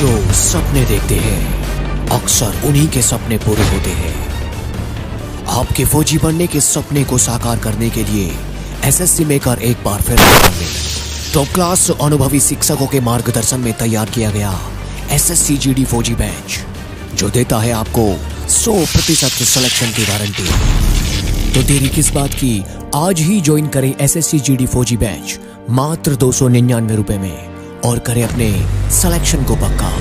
जो सपने देखते हैं अक्सर उन्हीं के सपने पूरे होते हैं। आपके फौजी बनने के सपने को साकार करने के लिए एसएससी मेकर एक बार फिर टॉप क्लास अनुभवी शिक्षकों के मार्गदर्शन में तैयार किया गया एसएससी जीडी फौजी बैच, जो देता है आपको 100% सिलेक्शन की गारंटी। तो देरी किस बात की, आज ही ज्वाइन करें एसएससी जीडी फौजी बैच मात्र 299 रुपए में और करें अपने सिलेक्शन को पक्का।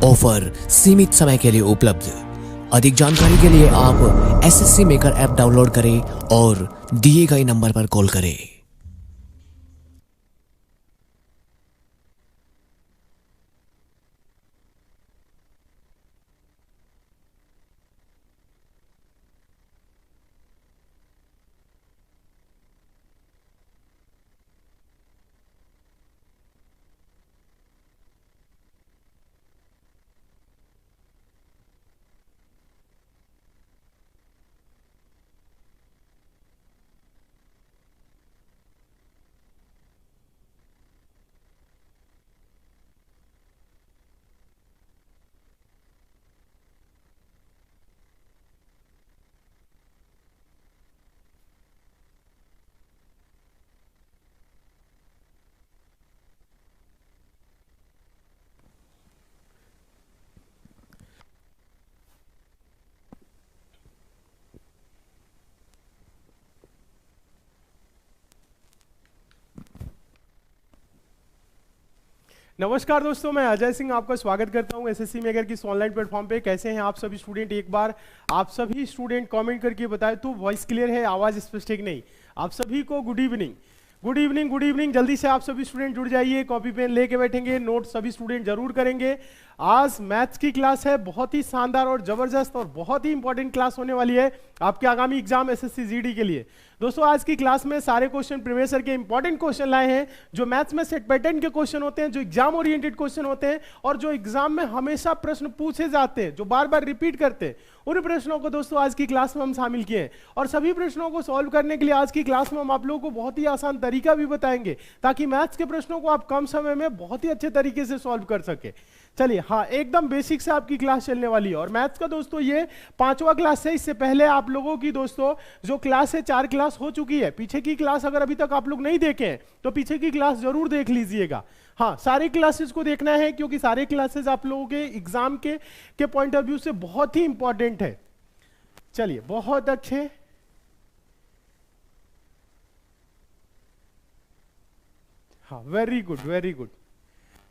ऑफर सीमित समय के लिए उपलब्ध। अधिक जानकारी के लिए आप एसएससी मेकर ऐप डाउनलोड करें और दिए गए नंबर पर कॉल करें। नमस्कार दोस्तों, मैं अजय सिंह आपका स्वागत करता हूं एसएससी मेकर की ऑनलाइन प्लेटफॉर्म पे। कैसे हैं आप सभी स्टूडेंट? एक बार आप सभी स्टूडेंट कमेंट करके बताएं तो वॉइस क्लियर है, आवाज स्पष्ट है कि नहीं। आप सभी को good evening, good evening, good evening. जल्दी से आप सभी स्टूडेंट जुड़ जाइए, कॉपी पेन लेके बैठेंगे, नोट सभी स्टूडेंट जरूर करेंगे। आज मैथ्स की क्लास है, बहुत ही शानदार और जबरदस्त और बहुत ही इंपॉर्टेंट क्लास होने वाली है आपके आगामी एग्जाम एसएससी जीडी के लिए। दोस्तों आज की क्लास में सारे क्वेश्चन प्रीवियस ईयर के इंपॉर्टेंट क्वेश्चन लाए हैं, जो मैथ्स में सेट पैटर्न के क्वेश्चन होते हैं, जो एग्जाम ओरिएंटेड क्वेश्चन होते हैं और जो एग्जाम में हमेशा प्रश्न पूछे जाते हैं, जो बार बार रिपीट करते हैं, उन प्रश्नों को दोस्तों आज की क्लास में हम शामिल किए हैं। और सभी प्रश्नों को सॉल्व करने के लिए आज की क्लास में हम आप लोगों को बहुत ही आसान तरीका भी बताएंगे, ताकि मैथ्स के प्रश्नों को आप कम समय में बहुत ही अच्छे तरीके से सॉल्व कर सके। चलिए, हाँ, एकदम बेसिक से आपकी क्लास चलने वाली है। और मैथ्स का दोस्तों ये 5वां क्लास है। इससे पहले आप लोगों की दोस्तों जो क्लास है 4 क्लास हो चुकी है। पीछे की क्लास अगर अभी तक आप लोग नहीं देखे हैं तो पीछे की क्लास जरूर देख लीजिएगा। हाँ, सारे क्लासेस को देखना है, क्योंकि सारे क्लासेस आप लोगों के एग्जाम के पॉइंट ऑफ व्यू से बहुत ही इंपॉर्टेंट है। चलिए, बहुत अच्छे। हाँ, वेरी गुड, वेरी गुड।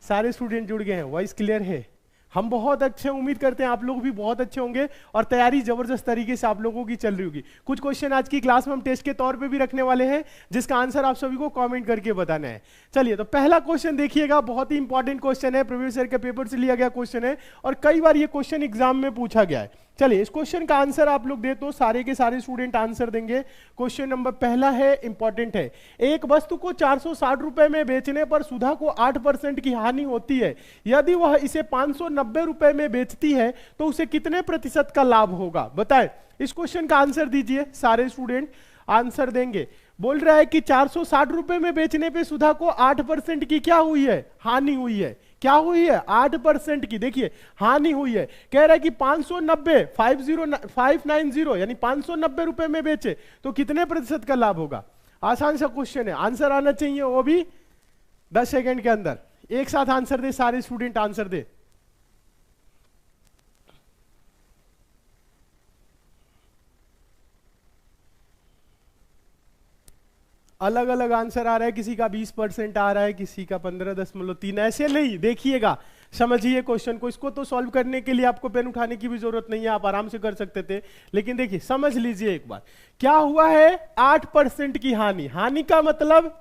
सारे स्टूडेंट जुड़ गए हैं, वॉइस क्लियर है। हम बहुत अच्छे, उम्मीद करते हैं आप लोग भी बहुत अच्छे होंगे और तैयारी जबरदस्त तरीके से आप लोगों की चल रही होगी। कुछ क्वेश्चन आज की क्लास में हम टेस्ट के तौर पे भी रखने वाले हैं, जिसका आंसर आप सभी को कमेंट करके बताना है। चलिए, तो पहला क्वेश्चन देखिएगा, बहुत ही इंपॉर्टेंट क्वेश्चन है, प्रीवियस ईयर के पेपर से लिया गया क्वेश्चन है और कई बार ये क्वेश्चन एग्जाम में पूछा गया है। चलिए, इस क्वेश्चन का आंसर आप लोग दे तो सारे के सारे स्टूडेंट आंसर देंगे। क्वेश्चन नंबर पहला है, इंपॉर्टेंट है। एक वस्तु को 460 रुपए में बेचने पर सुधा को 8% की हानि होती है। यदि वह इसे 590 रुपए में बेचती है तो उसे कितने प्रतिशत का लाभ होगा? बताएं। इस क्वेश्चन का आंसर दीजिए, सारे स्टूडेंट आंसर देंगे। बोल रहा है कि 460 रुपए में बेचने पे सुधा को 8% की क्या हुई है? हानि हुई है। क्या हुई है? 8% की, देखिए, हानि हुई है। कह रहा है कि 590 यानी 590 रुपए में बेचे तो कितने प्रतिशत का लाभ होगा? आसान सा क्वेश्चन है, आंसर आना चाहिए, वो भी 10 सेकंड के अंदर। एक साथ आंसर दे, सारे स्टूडेंट आंसर दे। अलग अलग आंसर आ रहा है, किसी का 20% आ रहा है, किसी का 15.3। ऐसे नहीं, देखिएगा, समझिए क्वेश्चन को। इसको तो सॉल्व करने के लिए आपको पेन उठाने की भी जरूरत नहीं है, आप आराम से कर सकते थे। लेकिन देखिए, समझ लीजिए एक बार, क्या हुआ है? 8% की हानि। हानि का मतलब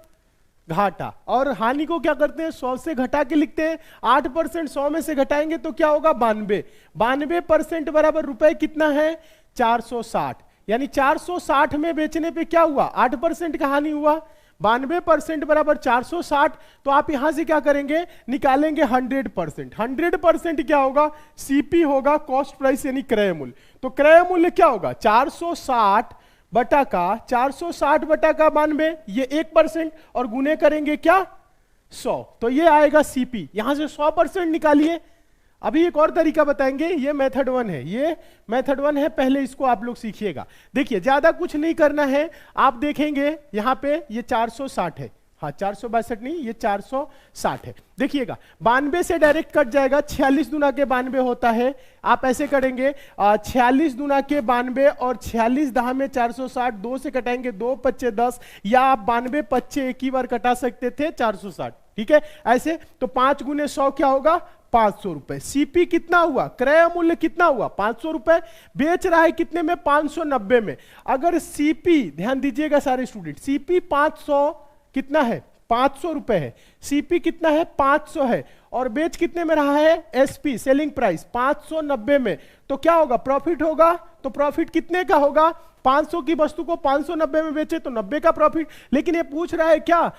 घाटा, और हानि को क्या करते हैं? 100 से घटा के लिखते हैं। 8% 100 में से घटाएंगे तो क्या होगा? 92। 92% बराबर रुपए कितना है? 460। यानी 460 में बेचने पे क्या हुआ? 8% का हानि हुआ। 92% बराबर 460। तो आप यहां से क्या करेंगे? निकालेंगे 100%। 100% क्या होगा? सीपी होगा, कॉस्ट प्राइस यानी क्रय मूल्य। तो क्रय मूल्य क्या होगा? 460 बटा का 460 बटा का 92, ये 1%, और गुने करेंगे क्या? 100। तो ये आएगा सीपी। यहां से 100% निकालिए, अभी एक और तरीका बताएंगे, ये मेथड 1 है, ये मेथड 1 है, पहले इसको आप लोग सीखिएगा। देखिए ज्यादा कुछ नहीं करना है, आप देखेंगे यहां पे ये 460 है, हाँ 462 नहीं, ये 460 है। देखिएगा 92 से डायरेक्ट कट जाएगा, 46 दुना के 92 होता है। आप ऐसे करेंगे 46 दुना के 92 और 46 दहा में 460, 2 से कटाएंगे 2 पच्चे 10, या आप 92 पच्चे एक ही बार कटा सकते थे 460, ठीक है ऐसे। तो 5 गुने 100 क्या होगा, 500 रुपए। सीपी कितना हुआ, क्रय मूल्य कितना हुआ, 500 रुपए। बेच रहा है कितने में, 590 में। अगर सीपी, ध्यान दीजिएगा सारे स्टूडेंट, सीपी 500 कितना है, 500 रुपए है, सीपी कितना है, 500 है, और बेच कितने में रहा है, एसपी सेलिंग प्राइस 590 में। तो क्या होगा, प्रॉफिट होगा। तो प्रॉफिट कितने का होगा, 500 की वस्तु को 590 में बेचे तो 90 का प्रॉफिट। लेकिन ये पूछ रहा है क्या,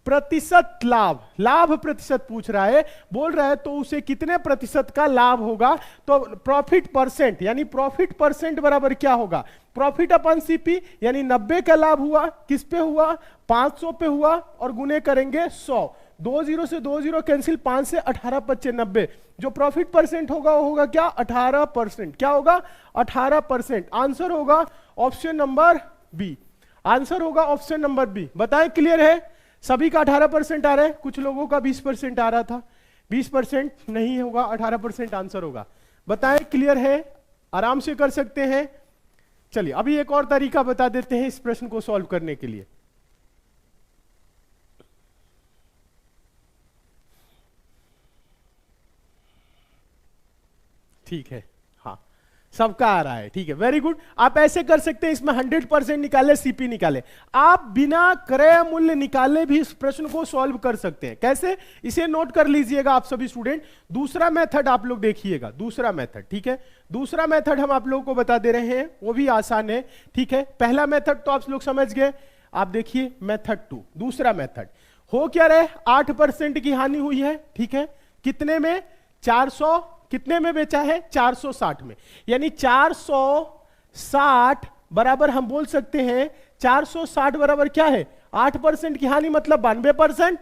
प्रतिशत लाभ, लाभ प्रतिशत पूछ रहा है, बोल रहा है तो उसे कितने प्रतिशत का लाभ होगा। तो प्रॉफिट परसेंट, यानी प्रॉफिट परसेंट बराबर क्या होगा, प्रॉफिट अपन सीपी, यानी 90 का लाभ हुआ, किस पे हुआ, 500 पे हुआ, और गुने करेंगे 100, 20 से 20 कैंसिल, 5 से 18 पच्चे 90। जो प्रॉफिट परसेंट होगा वो होगा क्या, 18%। क्या होगा, 18%। आंसर होगा ऑप्शन नंबर बी, आंसर होगा ऑप्शन नंबर बी। बताएं क्लियर है, सभी का 18% आ रहा है, कुछ लोगों का 20% आ रहा था, 20% नहीं होगा, 18% आंसर होगा। बताएं क्लियर है, आराम से कर सकते हैं। चलिए अभी एक और तरीका बता देते हैं इस प्रश्न को सॉल्व करने के लिए। ठीक है, हाँ सबका आ रहा है, ठीक है वेरी गुड। आप ऐसे कर सकते हैं, इसमें 100% निकाले, सीपी निकाले, आप बिना क्रय मूल्य निकाले भी इस प्रश्न को सॉल्व कर सकते हैं। कैसे, इसे नोट कर लीजिएगा आप सभी स्टूडेंट। दूसरा मेथड आप लोग देखिएगा, दूसरा मेथड, ठीक है दूसरा मेथड हम आप लोगों को बता दे रहे हैं, वो भी आसान है, ठीक है। पहला मेथड तो आप लोग समझ गए, आप देखिए मेथड 2, दूसरा मेथड हो क्या रहे, 8% की हानि हुई है, ठीक है, कितने में, 400 कितने में बेचा है, 460 में, यानी 460 बराबर हम बोल सकते हैं, 460 बराबर क्या है, 8% की हानि मतलब 92%।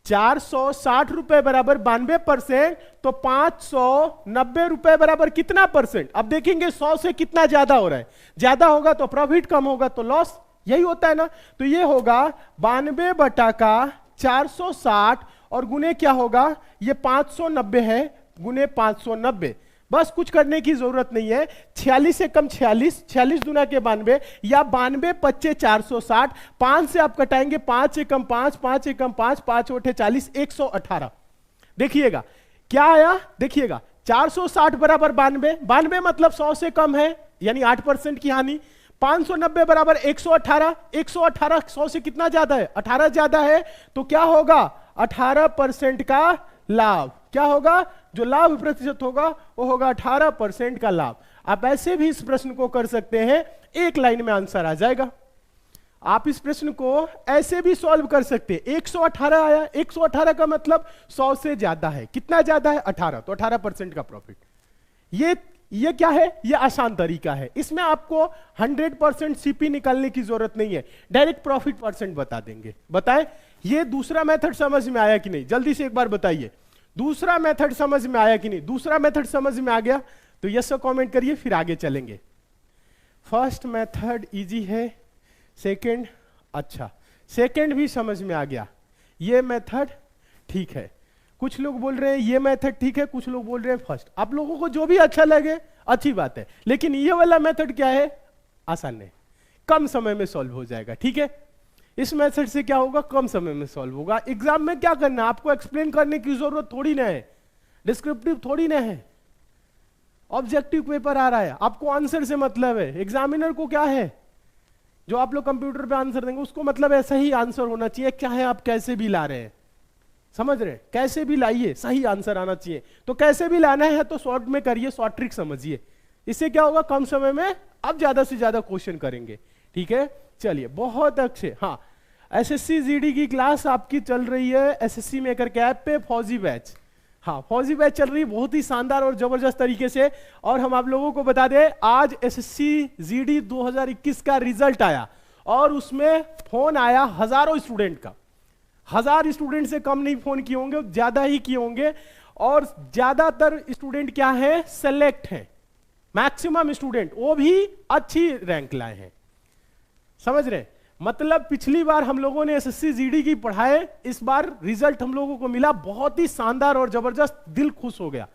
460 रुपए बराबर 92%, तो 590 रुपए बराबर कितना परसेंट। अब देखेंगे 100 से कितना ज्यादा हो रहा है, ज्यादा होगा तो प्रॉफिट, कम होगा तो लॉस, यही होता है ना। तो ये होगा 92 बटा का 460 और गुने क्या होगा, ये 590 है, गुने 590। बस कुछ करने की जरूरत नहीं है, 46 से कम 46, 46 दुना के 92, या 92 पच्चे 460, 5 से आप कटाएंगे, 5 से कम 5, 5 से कम 5, 5 ओठे 40, 118। देखिएगा क्या आया, देखिएगा 460 बराबर 92, 92 मतलब 100 से कम है, यानी 8% की हानि। 590 बराबर 118, 118 100 से कितना ज्यादा है, 18 ज्यादा है, तो क्या होगा, 18% का लाभ। क्या होगा, जो लाभ प्रतिशत होगा वो होगा 18% का लाभ। आप ऐसे भी इस प्रश्न को कर सकते हैं, एक लाइन में आंसर आ जाएगा। आप इस प्रश्न को ऐसे भी सॉल्व कर सकते हैं। 118 आया, 118 का मतलब 100 से ज्यादा है, कितना ज्यादा है, 18, तो 18% का प्रॉफिट। ये क्या है, ये आसान तरीका है, इसमें आपको 100% सीपी निकालने की जरूरत नहीं है, डायरेक्ट प्रॉफिट परसेंट बता देंगे। बताएं ये दूसरा मेथड समझ में आया कि नहीं, जल्दी से एक बार बताइए, दूसरा मेथड समझ में आया कि नहीं। दूसरा मेथड समझ में आ गया तो यस कमेंट करिए, फिर आगे चलेंगे। फर्स्ट मेथड इजी है, सेकंड अच्छा, सेकंड भी समझ में आ गया, ये मेथड ठीक है। कुछ लोग बोल रहे हैं ये मेथड ठीक है, कुछ लोग बोल रहे हैं फर्स्ट। आप लोगों को जो भी अच्छा लगे अच्छी बात है, लेकिन ये वाला मेथड क्या है, आसान है, कम समय में सॉल्व हो जाएगा, ठीक है। इस मेथड से क्या होगा, कम समय में सॉल्व होगा। एग्जाम में क्या करना है, आपको एक्सप्लेन करने की जरूरत थोड़ी ना है, डिस्क्रिप्टिव थोड़ी ना है, ऑब्जेक्टिव पेपर आ रहा है, आपको आंसर से मतलब है। एग्जामिनर को क्या है, जो आप लोग कंप्यूटर पे आंसर देंगे उसको मतलब है सही आंसर होना चाहिए, चाहे आप कैसे भी ला रहे हैं, समझ रहे हैं, कैसे भी लाइए सही आंसर आना चाहिए। तो कैसे भी लाना है तो शॉर्ट में करिए, शॉर्ट ट्रिक समझिए, इससे क्या होगा, कम समय में आप ज्यादा से ज्यादा क्वेश्चन करेंगे, ठीक है। चलिए बहुत अच्छे, हाँ एसएससी जीडी की क्लास आपकी चल रही है एसएससी मेकर के ऐप पे, फौजी बैच, हाँ फौजी बैच चल रही है बहुत ही शानदार और जबरदस्त तरीके से। और हम आप लोगों को बता दें, आज एसएससी जीडी 2021 का रिजल्ट आया और उसमें फोन आया हजारों स्टूडेंट का, 1000 स्टूडेंट से कम नहीं फोन किए होंगे, ज्यादा ही किए होंगे। और ज्यादातर स्टूडेंट क्या है, सेलेक्ट है। मैक्सिमम स्टूडेंट वो भी अच्छी रैंक लाए हैं, समझ रहे हैं? मतलब पिछली बार हम लोगों ने एसएससी जीडी की पढ़ाए, इस बार रिजल्ट हम लोगों को मिला बहुत ही शानदार और जबरदस्त, दिल खुश हो गया।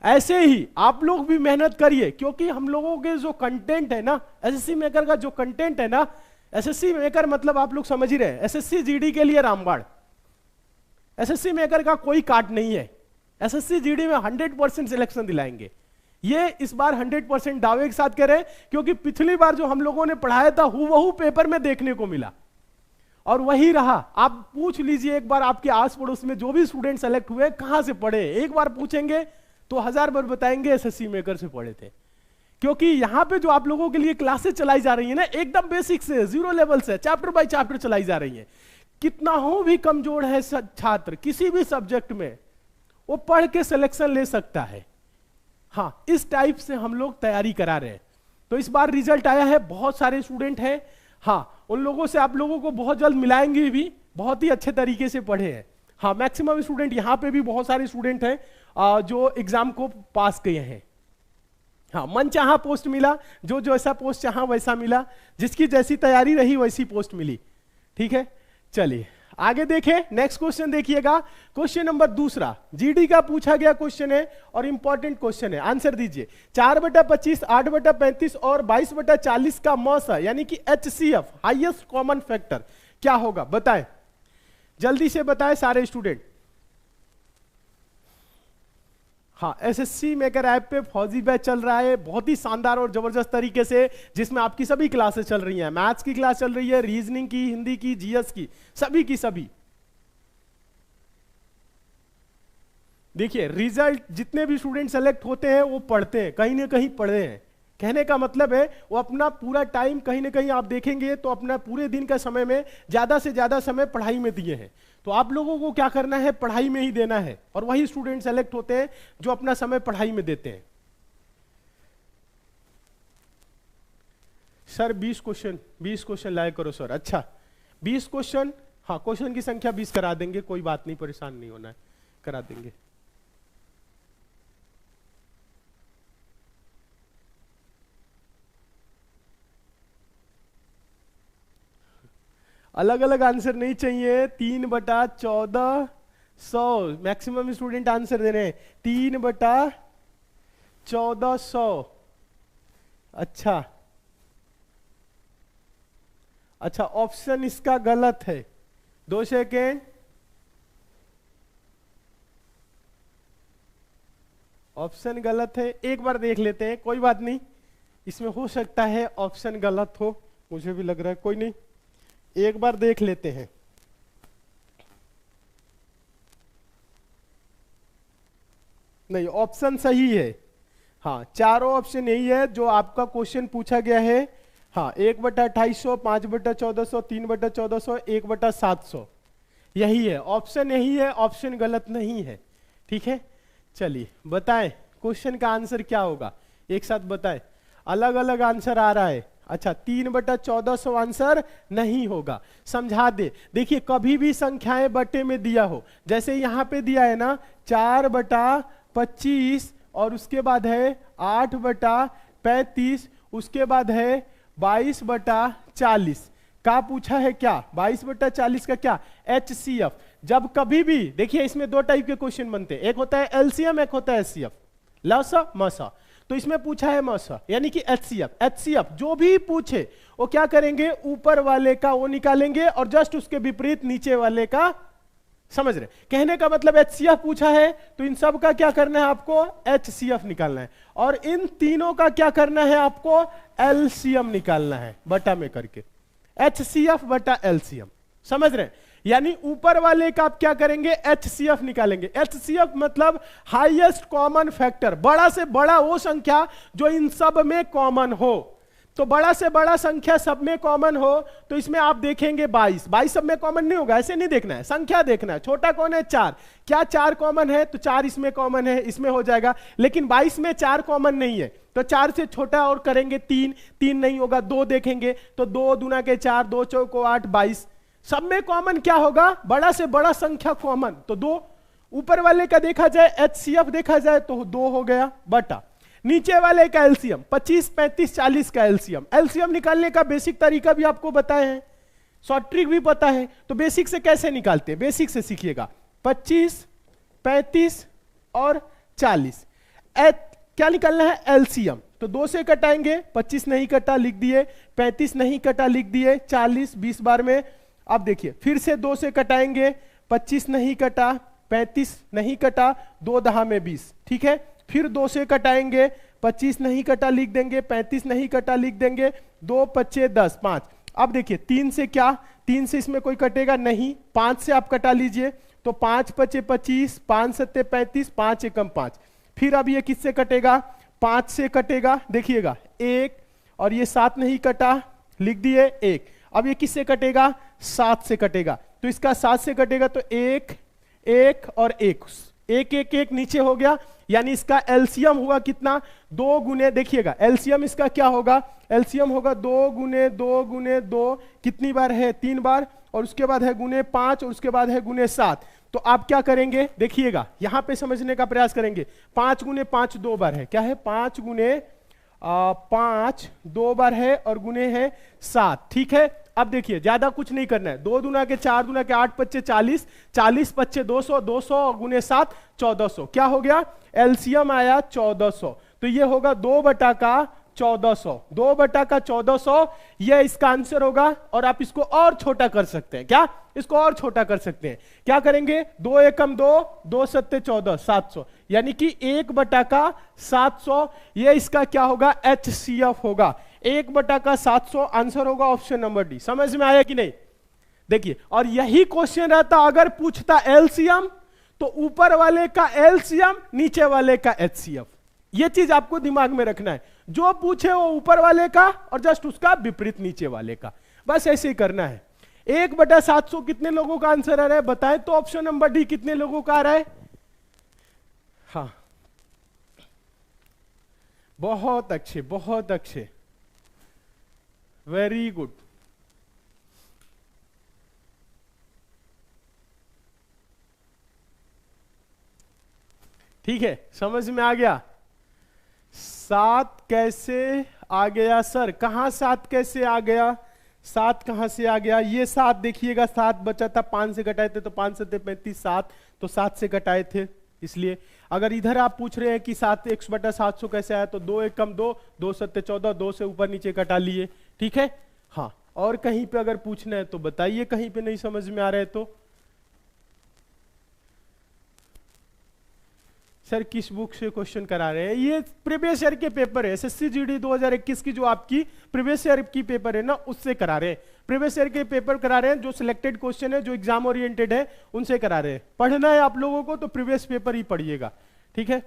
ऐसे ही आप लोग भी मेहनत करिए, क्योंकि हम लोगों के जो कंटेंट है ना, एसएससी मेकर का जो कंटेंट है ना, एसएससी मेकर मतलब आप लोग समझ ही रहे हैं, एसएससी जीडी के लिए रामबाण। एसएससी मेकर का कोई काट नहीं है, एसएससी जीडी में 100% सिलेक्शन दिलाएंगे। ये इस बार 100% दावे के साथ कह रहे हैं, क्योंकि पिछली बार जो हम लोगों ने पढ़ाया था हूबहू पेपर में देखने को मिला और वही रहा। आप पूछ लीजिए एक बार आपके आस पड़ोस में जो भी स्टूडेंट सेलेक्ट हुए कहां से पढ़े, एक बार पूछेंगे तो 1000 बार बताएंगे एसएससी मेकर से पढ़े थे। क्योंकि यहां पे जो आप लोगों के लिए क्लासेस चलाई जा रही है ना, एकदम बेसिक से, जीरो लेवल से, चैप्टर बाय चैप्टर चलाई जा रही है। कितना हो भी कमजोर है छात्र किसी भी सब्जेक्ट में, वो पढ़ के सिलेक्शन ले सकता है। हाँ, इस टाइप से हम लोग तैयारी करा रहे हैं। तो इस बार रिजल्ट आया है, बहुत सारे स्टूडेंट हैं। हाँ, उन लोगों से आप लोगों को बहुत जल्द मिलाएंगे भी, बहुत ही अच्छे तरीके से पढ़े हैं। हाँ, मैक्सिमम स्टूडेंट, यहाँ पे भी बहुत सारे स्टूडेंट हैं जो एग्जाम को पास किए हैं। हाँ, मन चाहा पोस्ट मिला, जो जैसा पोस्ट चाहा वैसा मिला, जिसकी जैसी तैयारी रही वैसी पोस्ट मिली। ठीक है, चलिए आगे देखें। नेक्स्ट क्वेश्चन देखिएगा, क्वेश्चन नंबर दूसरा, जीडी का पूछा गया क्वेश्चन है और इंपॉर्टेंट क्वेश्चन है। आंसर दीजिए। 4/25, 8/35 और 22/40 का मौसा यानी कि HCF, हाईएस्ट कॉमन फैक्टर, क्या होगा? बताएं, जल्दी से बताएं सारे स्टूडेंट। हाँ, एसएससी मेकर ऐप पे फौजी बैच चल रहा है बहुत ही शानदार और जबरदस्त तरीके से, जिसमें आपकी सभी क्लासेस चल रही हैं। मैथ्स की क्लास चल रही है, रीजनिंग की, हिंदी की, जीएस की, सभी की सभी। देखिए रिजल्ट, जितने भी स्टूडेंट सेलेक्ट होते हैं वो पढ़ते हैं, कहीं ना कहीं पढ़े हैं। कहने का मतलब है वो अपना पूरा टाइम, कहीं ना कहीं आप देखेंगे तो अपना पूरे दिन का समय में ज्यादा से ज्यादा समय पढ़ाई में दिए हैं। तो आप लोगों को क्या करना है, पढ़ाई में ही देना है, और वही स्टूडेंट सेलेक्ट होते हैं जो अपना समय पढ़ाई में देते हैं। सर 20 क्वेश्चन लाया करो सर। अच्छा 20 क्वेश्चन, हाँ क्वेश्चन की संख्या 20 करा देंगे, कोई बात नहीं, परेशान नहीं होना है, करा देंगे। अलग अलग आंसर नहीं चाहिए। 3/1400 मैक्सिमम स्टूडेंट आंसर दे रहे हैं, 3/1400। अच्छा, ऑप्शन इसका गलत है। 2 सेकेंड, ऑप्शन गलत है, एक बार देख लेते हैं, कोई बात नहीं, इसमें हो सकता है ऑप्शन गलत हो, मुझे भी लग रहा है, कोई नहीं, एक बार देख लेते हैं। नहीं, ऑप्शन सही है। हाँ, चारों ऑप्शन यही है जो आपका क्वेश्चन पूछा गया है। हाँ, 1/2800, 5/1400, 3/1400, 1/700, यही है ऑप्शन, यही है ऑप्शन, गलत नहीं है। ठीक है, चलिए बताएं क्वेश्चन का आंसर क्या होगा, एक साथ बताएं। अलग अलग आंसर आ रहा है। अच्छा, 3/1400 आंसर नहीं होगा, समझा दे। देखिए कभी भी संख्याएं बटे में दिया हो, जैसे यहां पे दिया है ना 4/25 और उसके बाद है 8/35, उसके बाद है 22/40 का पूछा है क्या, 22/40 का क्या, HCF। जब कभी भी देखिए इसमें 2 टाइप के क्वेश्चन बनते हैं, एक होता है LCM, एक होता है HCF, लसा मसा। तो इसमें पूछा है मसा यानी कि HCF जो भी पूछे वो क्या करेंगे, ऊपर वाले का वो निकालेंगे और जस्ट उसके विपरीत नीचे वाले का, समझ रहे? कहने का मतलब HCF पूछा है तो इन सब का क्या करना है आपको, HCF निकालना है, और इन तीनों का क्या करना है आपको, LCM निकालना है बटा में करके, HCF बटा LCM, समझ रहे? यानी ऊपर वाले का आप क्या करेंगे, HCF निकालेंगे। HCF मतलब हाईएस्ट कॉमन फैक्टर, बड़ा से बड़ा वो संख्या जो इन सब में कॉमन हो। तो बड़ा से बड़ा संख्या सब में कॉमन हो, तो इसमें आप देखेंगे 22 सब में कॉमन नहीं होगा, ऐसे नहीं देखना है, संख्या देखना है। छोटा कौन है, 4, क्या 4 कॉमन है, तो 4 इसमें कॉमन है, इसमें हो जाएगा। लेकिन 22 में 4 कॉमन नहीं है, तो 4 से छोटा और करेंगे 3 नहीं होगा, 2 देखेंगे तो 2 दूना के 4, 2 चौको 8, 22। सब में कॉमन क्या होगा, बड़ा से बड़ा संख्या कॉमन, तो 2, ऊपर वाले का देखा जाए HCF देखा जाए तो 2 हो गया बटा नीचे वाले का एलसीएम 25, 35, 40 का एलसीएम। एलसीएम निकालने का बेसिक तरीका भी आपको बताए हैं, शॉर्ट ट्रिक भी पता है, तो बेसिक से कैसे निकालते हैं, बेसिक से सीखिएगा। 25, 35 और 40 क्या निकालना है, एलसीएम। तो 2 से कटाएंगे, 25 नहीं कटा लिख दिए, 35 नहीं कटा लिख दिए, 40 20 बार में। अब देखिए फिर से 2 से कटाएंगे, 25 नहीं कटा, 35 नहीं कटा, 2 दहा में 20, ठीक है। फिर 2 से कटाएंगे, 25 नहीं कटा लिख देंगे, 35 नहीं कटा लिख देंगे, 2 पच्चे 10 5। अब देखिए 3 से क्या, 3 से इसमें कोई कटेगा नहीं, 5 से आप कटा लीजिए, तो 5 पच्चे 25, 5 सत्ते 35, 5 एकम 5। फिर अब ये किससे कटेगा, 5 से कटेगा, देखिएगा 1 और ये 7 नहीं कटा लिख दिए 1। अब ये किससे कटेगा, 7 से कटेगा, तो इसका 7 से कटेगा तो 1 1 और 1 1 1 1 नीचे हो गया, यानी इसका एलसीएम हुआ कितना, 2 गुने, देखिएगा एलसीएम इसका क्या होगा, एलसीएम होगा 2 गुने 2 गुने 2, कितनी बार है, 3 बार, और उसके बाद है गुने 5 और उसके बाद है गुने 7। तो आप क्या करेंगे, देखिएगा यहां पे समझने का प्रयास करेंगे। 5 गुने 5 2 बार है, क्या है, 5 गुने 5 2 बार है और गुने है 7, ठीक है। अब देखिए ज्यादा कुछ नहीं करना है, 2 दूना के 4 दूना के 8 पच्चे 40, 40 पच्चे 200, 200 गुने 7 1400, क्या हो गया, एलसीएम आया 1400। तो ये होगा 2 बटा का 1400, 2 बटा का 1400, यह इसका आंसर होगा। और आप इसको और छोटा कर सकते हैं, क्या, इसको और छोटा कर सकते हैं, क्या करेंगे, 2 एकम 2, 2 सत्ते 14, 700, यानी कि 1 बटा का 700, यह इसका क्या होगा, HCF होगा। 1 बटा का 700 आंसर होगा ऑप्शन नंबर डी। समझ में आया कि नहीं, देखिए। और यही क्वेश्चन रहता अगर पूछता एलसीएम, तो ऊपर वाले का एलसीएम नीचे वाले का HCF, यह चीज आपको दिमाग में रखना है। जो पूछे वो ऊपर वाले का और जस्ट उसका विपरीत नीचे वाले का, बस ऐसे ही करना है। 1 बटा 700 कितने लोगों का आंसर आ रहा है बताएं तो, ऑप्शन नंबर डी कितने लोगों का आ रहा है, हाँ बहुत अच्छे बहुत अच्छे, वेरी गुड। ठीक है, समझ में आ गया। 7 कैसे आ गया सर, कहां 7 कैसे आ गया, 7 कहां से आ गया, ये 7 देखिएगा 7 बचा था, 5 से कटाए थे तो 5 सत्ते 35, 7 तो 7 से कटाए थे, इसलिए। अगर इधर आप पूछ रहे हैं कि 7x बटा 700 कैसे आया, तो 2 एकम 2, 2 सत्ते 14, 2 से ऊपर नीचे कटा लिए, ठीक है। हाँ, और कहीं पे अगर पूछना है तो बताइए, कहीं पे नहीं समझ में आ रहा है तो। सर किस बुक से क्वेश्चन करा रहे हैं, ये प्रीवियस ईयर के पेपर है, एसएससी जीडी 2021 की जो आपकी प्रीवियस ईयर की पेपर है ना, उससे करा रहे हैं। प्रीवियस ईयर के पेपर करा रहे हैं, जो सिलेक्टेड क्वेश्चन है, जो एग्जाम ओरिएंटेड है, उनसे करा रहे हैं। पढ़ना है आप लोगों को तो प्रीवियस पेपर ही पढ़िएगा, ठीक है।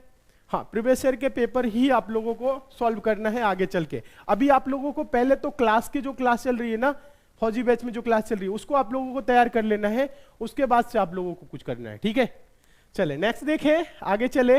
हाँ, प्रीवियस ईयर के पेपर ही आप लोगों को सॉल्व करना है आगे चल के। अभी आप लोगों को पहले तो क्लास की जो क्लास चल रही है ना, फौजी बैच में जो क्लास चल रही है, उसको आप लोगों को तैयार कर लेना है, उसके बाद से आप लोगों को कुछ करना है, ठीक है। चले नेक्स्ट देखें, आगे चले।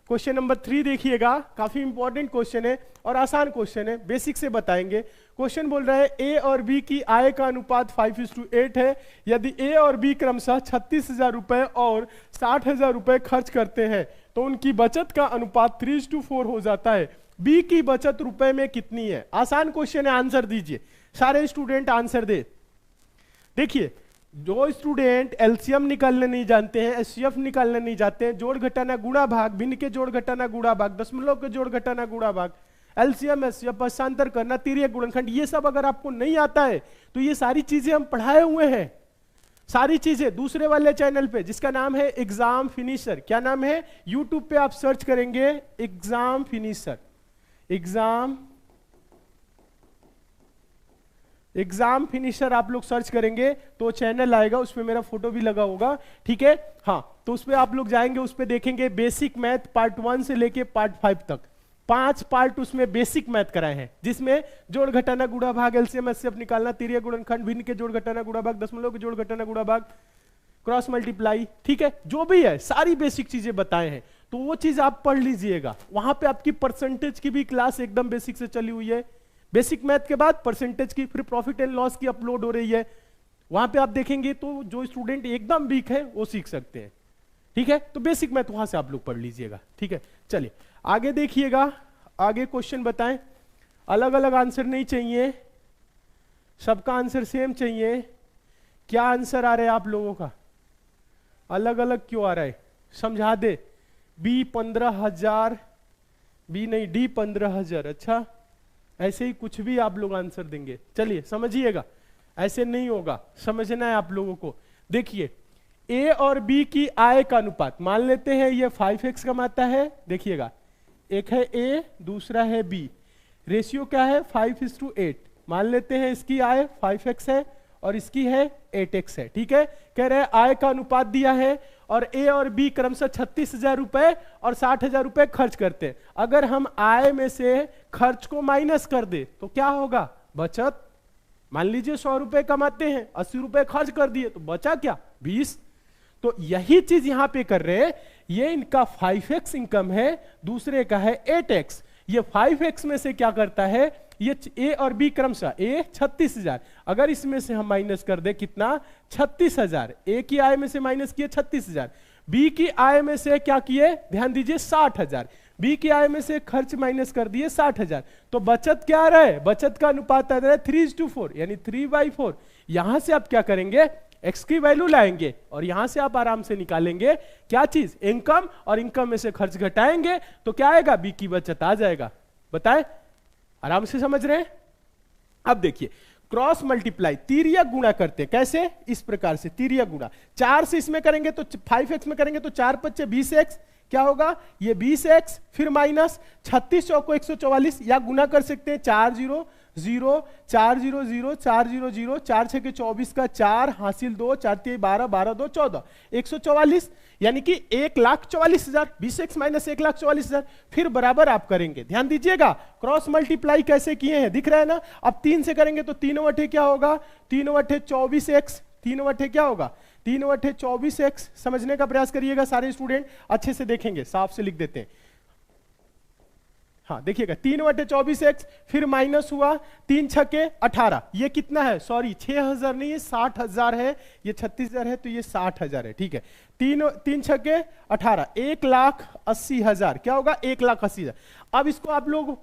क्वेश्चन नंबर 3 देखिएगा, काफी इंपॉर्टेंट क्वेश्चन है और आसान क्वेश्चन है, बेसिक से बताएंगे। क्वेश्चन बोल रहा है ए और बी की आय का अनुपात 5:8 है। यदि ए और बी क्रमशः 36,000 रुपए और 60,000 रुपए खर्च करते हैं तो उनकी बचत का अनुपात 3:4 हो जाता है। बी की बचत रुपए में कितनी है। आसान क्वेश्चन है, आंसर दीजिए, सारे स्टूडेंट आंसर दे। देखिए, जो स्टूडेंट एलसीएम निकालने नहीं जानते हैं, एचसीएफ निकालने नहीं जानते हैं, जोड़ घटाना गुणा भाग, भिन्न के जोड़ घटाना गुणा भाग, दशमलव के जोड़ घटाना गुणा भाग, एलसीएम एचसीएफ, पक्षांतर करना, तिर्यक गुणनखंड, ये सब अगर आपको नहीं आता है तो ये सारी चीजें हम पढ़ाए हुए हैं, सारी चीजें दूसरे वाले चैनल पे जिसका नाम है एग्जाम फिनिशर। क्या नाम है, यूट्यूब पे आप सर्च करेंगे एग्जाम फिनिशर, एग्जाम फिनिशर आप लोग सर्च करेंगे तो चैनल आएगा, उसमें मेरा फोटो भी लगा होगा, ठीक है। हाँ, तो उसपे आप लोग जाएंगे, उसपे देखेंगे बेसिक मैथ पार्ट 1 से लेके पार्ट 5 तक 5 पार्ट उसमें बेसिक मैथ कराए हैं, जिसमें जोड़ घटाना गुणा भाग, एलसीएम एचसीएफ निकालना, तिर्यक गुणनखंड, भिन्न के जोड़ घटाना गुणा भाग, दशमलव के जोड़ घटाना गुणा भाग, क्रॉस मल्टीप्लाई, ठीक है, जो भी है सारी बेसिक चीजें बताए हैं। तो वो चीज आप पढ़ लीजिएगा, वहां पे आपकी परसेंटेज की भी क्लास एकदम बेसिक से चली हुई है। बेसिक मैथ के बाद परसेंटेज की, फिर प्रॉफिट एंड लॉस की अपलोड हो रही है, वहां पे आप देखेंगे तो जो स्टूडेंट एकदम वीक है वो सीख सकते हैं, ठीक है, तो बेसिक मैथ वहां से आप लोग पढ़ लीजिएगा। ठीक है, चलिए आगे देखिएगा, आगे क्वेश्चन बताएं। अलग अलग आंसर नहीं चाहिए, सबका आंसर सेम चाहिए। क्या आंसर आ रहा है आप लोगों का? अलग अलग क्यों आ रहा है? समझा दे। बी 15,000, बी नहीं डी 15,000। अच्छा, ऐसे ही कुछ भी आप लोग आंसर देंगे। चलिए समझिएगा, ऐसे नहीं होगा, समझना है आप लोगों को। देखिए ए और बी की आय का अनुपात मान लेते हैं, ये 5x कमाता है। देखिएगा, एक है ए, दूसरा है बी, रेशियो क्या है 5:8। मान लेते हैं इसकी आय 5x है और इसकी है 8x है। ठीक है, कह रहे हैं आय का अनुपात दिया है और ए और बी क्रमशः 36,000 रुपए और 60,000 रुपए खर्च करते हैं। अगर हम आय में से खर्च को माइनस कर दे तो क्या होगा? बचत। मान लीजिए 100 रुपए कमाते हैं, 80 रुपए खर्च कर दिए, तो बचा क्या? 20। तो यही चीज यहां पे कर रहे हैं। ये इनका 5x इनकम है, दूसरे का है 8x। ये 5x में से क्या करता है, ये ए और बी क्रमशः, ए 36,000, अगर इसमें से हम माइनस कर दे कितना? 36,000। ए की आय में से माइनस किए 36,000, बी की आय में से क्या किए? ध्यान दीजिए 60,000। बी की आय में से खर्च माइनस कर दिए 60,000, तो बचत क्या आ रहा है? बचत का अनुपात आ रहा है 3:4, यानी 3/4। यहां से आप क्या करेंगे? एक्स की वैल्यू लाएंगे और यहां से आप आराम से निकालेंगे क्या चीज? इनकम, और इनकम में से खर्च घटाएंगे तो क्या आएगा? बी की बचत आ जाएगा। बताए? आराम से समझ रहे हैं? अब देखिए, क्रॉस मल्टीप्लाई, तिर्यक गुणा करते हैं। कैसे? इस प्रकार से तिर्यक गुणा। 4 से इसमें करेंगे तो 5x में करेंगे तो 4 × 20x, क्या होगा? ये 20x, फिर माइनस 36 को 144, या गुना कर सकते हैं 4 0 0 4 0 0 4 0 0, 4 6 के 24 का 4 हासिल 2, 4 3 12 12 2 14, 144, यानी कि 1,44,000। 20x माइनस 1,44,000, फिर बराबर आप करेंगे। ध्यान दीजिएगा, क्रॉस मल्टीप्लाई कैसे किए हैं दिख रहा है ना। अब 3 से करेंगे तो 3/8 क्या होगा? 3/24x। 3/8 क्या होगा? 3/24x। समझने का प्रयास करिएगा सारे स्टूडेंट, अच्छे से देखेंगे, साफ से लिख देते हैं। हाँ देखिएगा, 3/24x, फिर माइनस हुआ 3 छके 18, ये कितना है? सॉरी 6,000 नहीं, ये 60,000 है। ये 36,000 है तो ये 60,000 है। ठीक है, 3 छके 18, 1,80,000। क्या होगा? 1,80,000। अब इसको आप लोग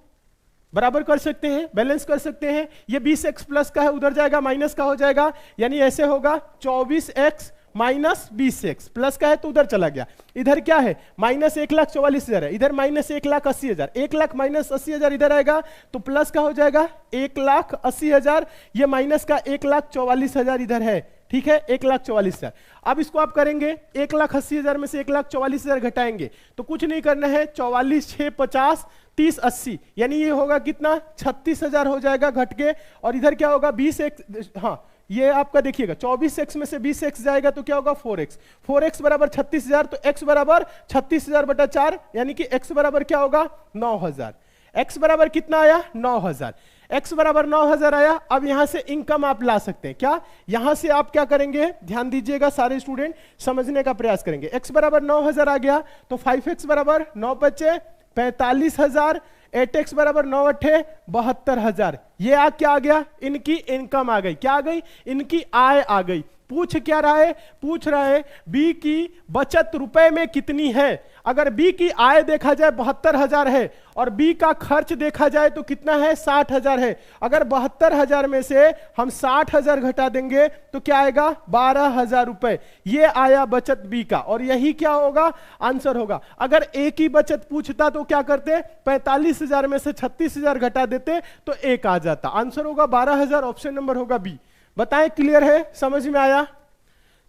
बराबर कर सकते हैं, बैलेंस कर सकते हैं। ये 20x प्लस का है, उधर जाएगा माइनस का हो जाएगा, यानी ऐसे होगा 24x माइनस 20x, प्लस का है तो उधर चला गया। इधर क्या है? माइनस 1,44,000 है, इधर माइनस 1,80,000। 1,00,000 माइनस 80,000 इधर आएगा तो प्लस का हो जाएगा 1,80,000। ये माइनस का 1,44,000 इधर है। ठीक है, 1,44,000। अब इसको आप करेंगे 1,80,000 में से 1,44,000 घटाएंगे तो कुछ नहीं करना है, 44 6 50 30 80, यानी ये होगा कितना? 36,000 हो जाएगा घट के। और इधर क्या होगा? 20x, हाँ ये आपका देखिएगा 24x में से 20x जाएगा तो क्या होगा? 4x। 4x बराबर 36,000, तो x बराबर 36,000/4, यानी कि x बराबर क्या होगा? 9,000। x बराबर कितना आया? 9,000। x बराबर 9,000 आया। अब यहां से इनकम आप ला सकते हैं। क्या? यहां से आप क्या करेंगे? ध्यान दीजिएगा सारे स्टूडेंट, समझने का प्रयास करेंगे। x बराबर 9,000 आ गया तो 5x बराबर 9 × 5 = 45,000, 8x बराबर 9 × 8 = 72,000। ये क्या आ गया? इनकी इनकम आ गई। क्या आ गई? इनकी आय आ गई। पूछ क्या रहा है? पूछ रहा है बी की बचत रुपए में कितनी है। अगर बी की आय देखा जाए 72,000 है और बी का खर्च देखा जाए तो कितना है? 60,000 है। अगर 72,000 में से हम 60,000 घटा देंगे तो क्या आएगा? 12,000 रुपए। ये आया बचत बी का, और यही क्या होगा? आंसर होगा। अगर ए की बचत पूछता तो क्या करते? 45,000 में से 36,000 घटा देते तो एक आ जाता। आंसर होगा 12,000, ऑप्शन नंबर होगा बी। बताएं, क्लियर है? समझ में आया?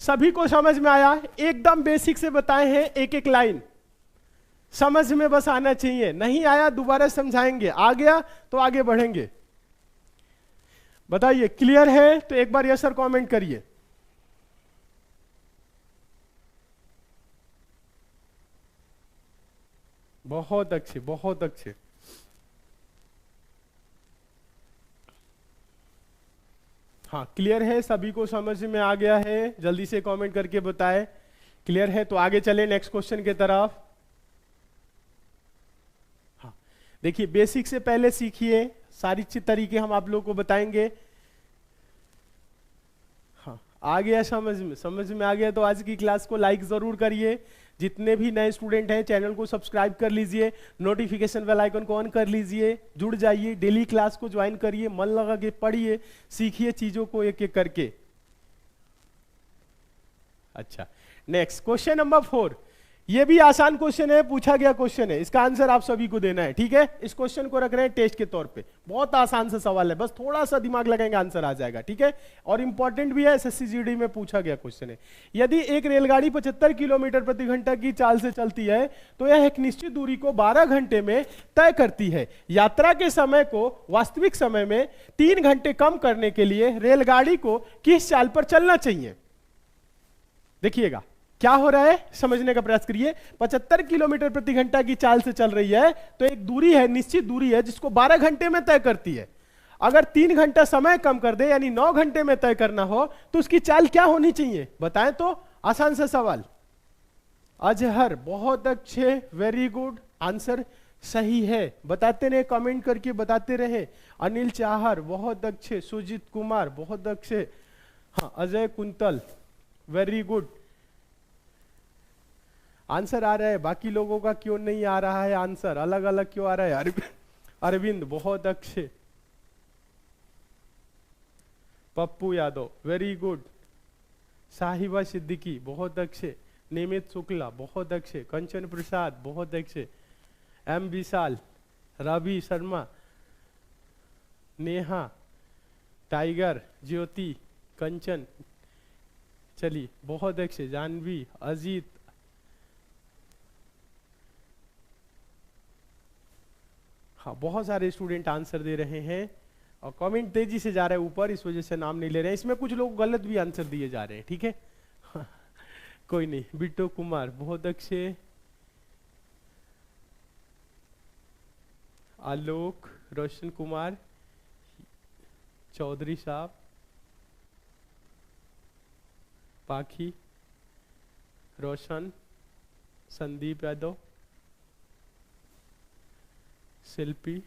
सभी को समझ में आया? एकदम बेसिक से बताए हैं, एक एक लाइन समझ में बस आना चाहिए। नहीं आया दोबारा समझाएंगे, आ गया तो आगे बढ़ेंगे। बताइए क्लियर है तो एक बार यस सर कमेंट करिए। बहुत अच्छे, बहुत अच्छे। हाँ क्लियर है, सभी को समझ में आ गया है? जल्दी से कमेंट करके बताएं क्लियर है। तो आगे चले नेक्स्ट क्वेश्चन की तरफ। हाँ देखिए, बेसिक से पहले सीखिए, सारी तरीके हम आप लोगों को बताएंगे। हाँ आ गया समझ में? समझ में आ गया तो आज की क्लास को लाइक जरूर करिए, जितने भी नए स्टूडेंट हैं चैनल को सब्सक्राइब कर लीजिए, नोटिफिकेशन बेल आइकन को ऑन कर लीजिए, जुड़ जाइए, डेली क्लास को ज्वाइन करिए, मन लगा के पढ़िए, सीखिए चीजों को एक एक करके। अच्छा, नेक्स्ट क्वेश्चन नंबर 4। ये भी आसान क्वेश्चन है, पूछा गया क्वेश्चन है, इसका आंसर आप सभी को देना है, ठीक है। इस क्वेश्चन को रख रहे हैं टेस्ट के तौर पे, बहुत आसान सा सवाल है, बस थोड़ा सा दिमाग लगाएंगे आंसर आ जाएगा, ठीक है। और इंपॉर्टेंट भी है, एसएससी जीडी में पूछा गया क्वेश्चन है। यदि एक रेलगाड़ी 75 किलोमीटर प्रति घंटा की चाल से चलती है तो यह एक निश्चित दूरी को 12 घंटे में तय करती है। यात्रा के समय को वास्तविक समय में 3 घंटे कम करने के लिए रेलगाड़ी को किस चाल पर चलना चाहिए? देखिएगा क्या हो रहा है, समझने का प्रयास करिए। 75 किलोमीटर प्रति घंटा की चाल से चल रही है तो एक दूरी है, निश्चित दूरी है, जिसको 12 घंटे में तय करती है। अगर 3 घंटा समय कम कर दे, यानी 9 घंटे में तय करना हो, तो उसकी चाल क्या होनी चाहिए बताएं तो। आसान सा सवाल। अजहर, बहुत अच्छे, वेरी गुड, आंसर सही है, बताते रहे, कमेंट करके बताते रहे। अनिल चाहर, बहुत अच्छे। सुजीत कुमार, बहुत अच्छे। हाँ, Ajay Kuntal, very good, answer आ रहा है। बाकी लोगों का क्यों नहीं आ रहा है आंसर, अलग अलग क्यों आ रहा है? अरविंद, बहुत अच्छे। Pappu Yadav, very good. साहिबा सिद्दीकी, बहुत अच्छे। निमित शुक्ला, बहुत अच्छे। कंचन प्रसाद, बहुत अच्छे। एम विशाल, रवि शर्मा, नेहा, टाइगर, ज्योति, कंचन, चलिए बहुत अच्छे। जानवी, अजीत, हाँ, बहुत सारे स्टूडेंट आंसर दे रहे हैं और कमेंट तेजी से जा रहा है ऊपर, इस वजह से नाम नहीं ले रहे हैं। इसमें कुछ लोग गलत भी आंसर दिए जा रहे हैं, ठीक है। हाँ, कोई नहीं। बिट्टू कुमार, बहुत अच्छे। आलोक, रोशन कुमार, चौधरी साहब, पाखी, रोशन, संदीप यादव, शिल्पी,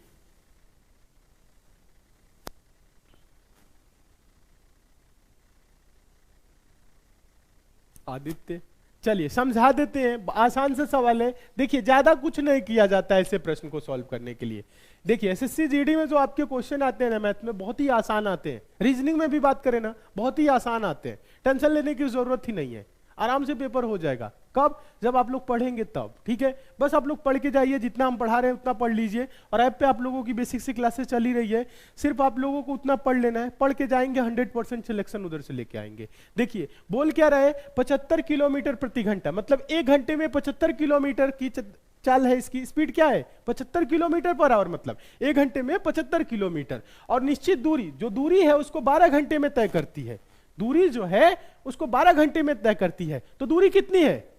आदित्य। चलिए समझा देते हैं, आसान सा सवाल है। देखिए ज्यादा कुछ नहीं किया जाता है ऐसे प्रश्न को सॉल्व करने के लिए। देखिए एसएससी जीडी में जो आपके क्वेश्चन आते हैं ना मैथ में, बहुत ही आसान आते हैं। रीजनिंग में भी बात करें ना, बहुत ही आसान आते हैं, टेंशन लेने की जरूरत ही नहीं है, आराम से पेपर हो जाएगा। कब? जब आप लोग पढ़ेंगे तब, ठीक है। बस आप लोग पढ़ के जाइए, जितना हम पढ़ा रहे हैं उतना पढ़ लीजिए। और ऐप पे आप लोगों की बेसिक से क्लासेस चल ही रही है, सिर्फ आप लोगों को उतना पढ़ लेना है। पढ़ के जाएंगे 100% सिलेक्शन उधर से लेके आएंगे। देखिए बोल क्या रहे, 75 किलोमीटर प्रति घंटा, मतलब 1 घंटे में 75 किलोमीटर की चाल है। इसकी स्पीड क्या है? 75 किलोमीटर पर आवर, मतलब 1 घंटे में 75 किलोमीटर। और निश्चित दूरी, जो दूरी है उसको 12 घंटे में तय करती है। दूरी जो है उसको 12 घंटे में तय करती है। तो दूरी कितनी है?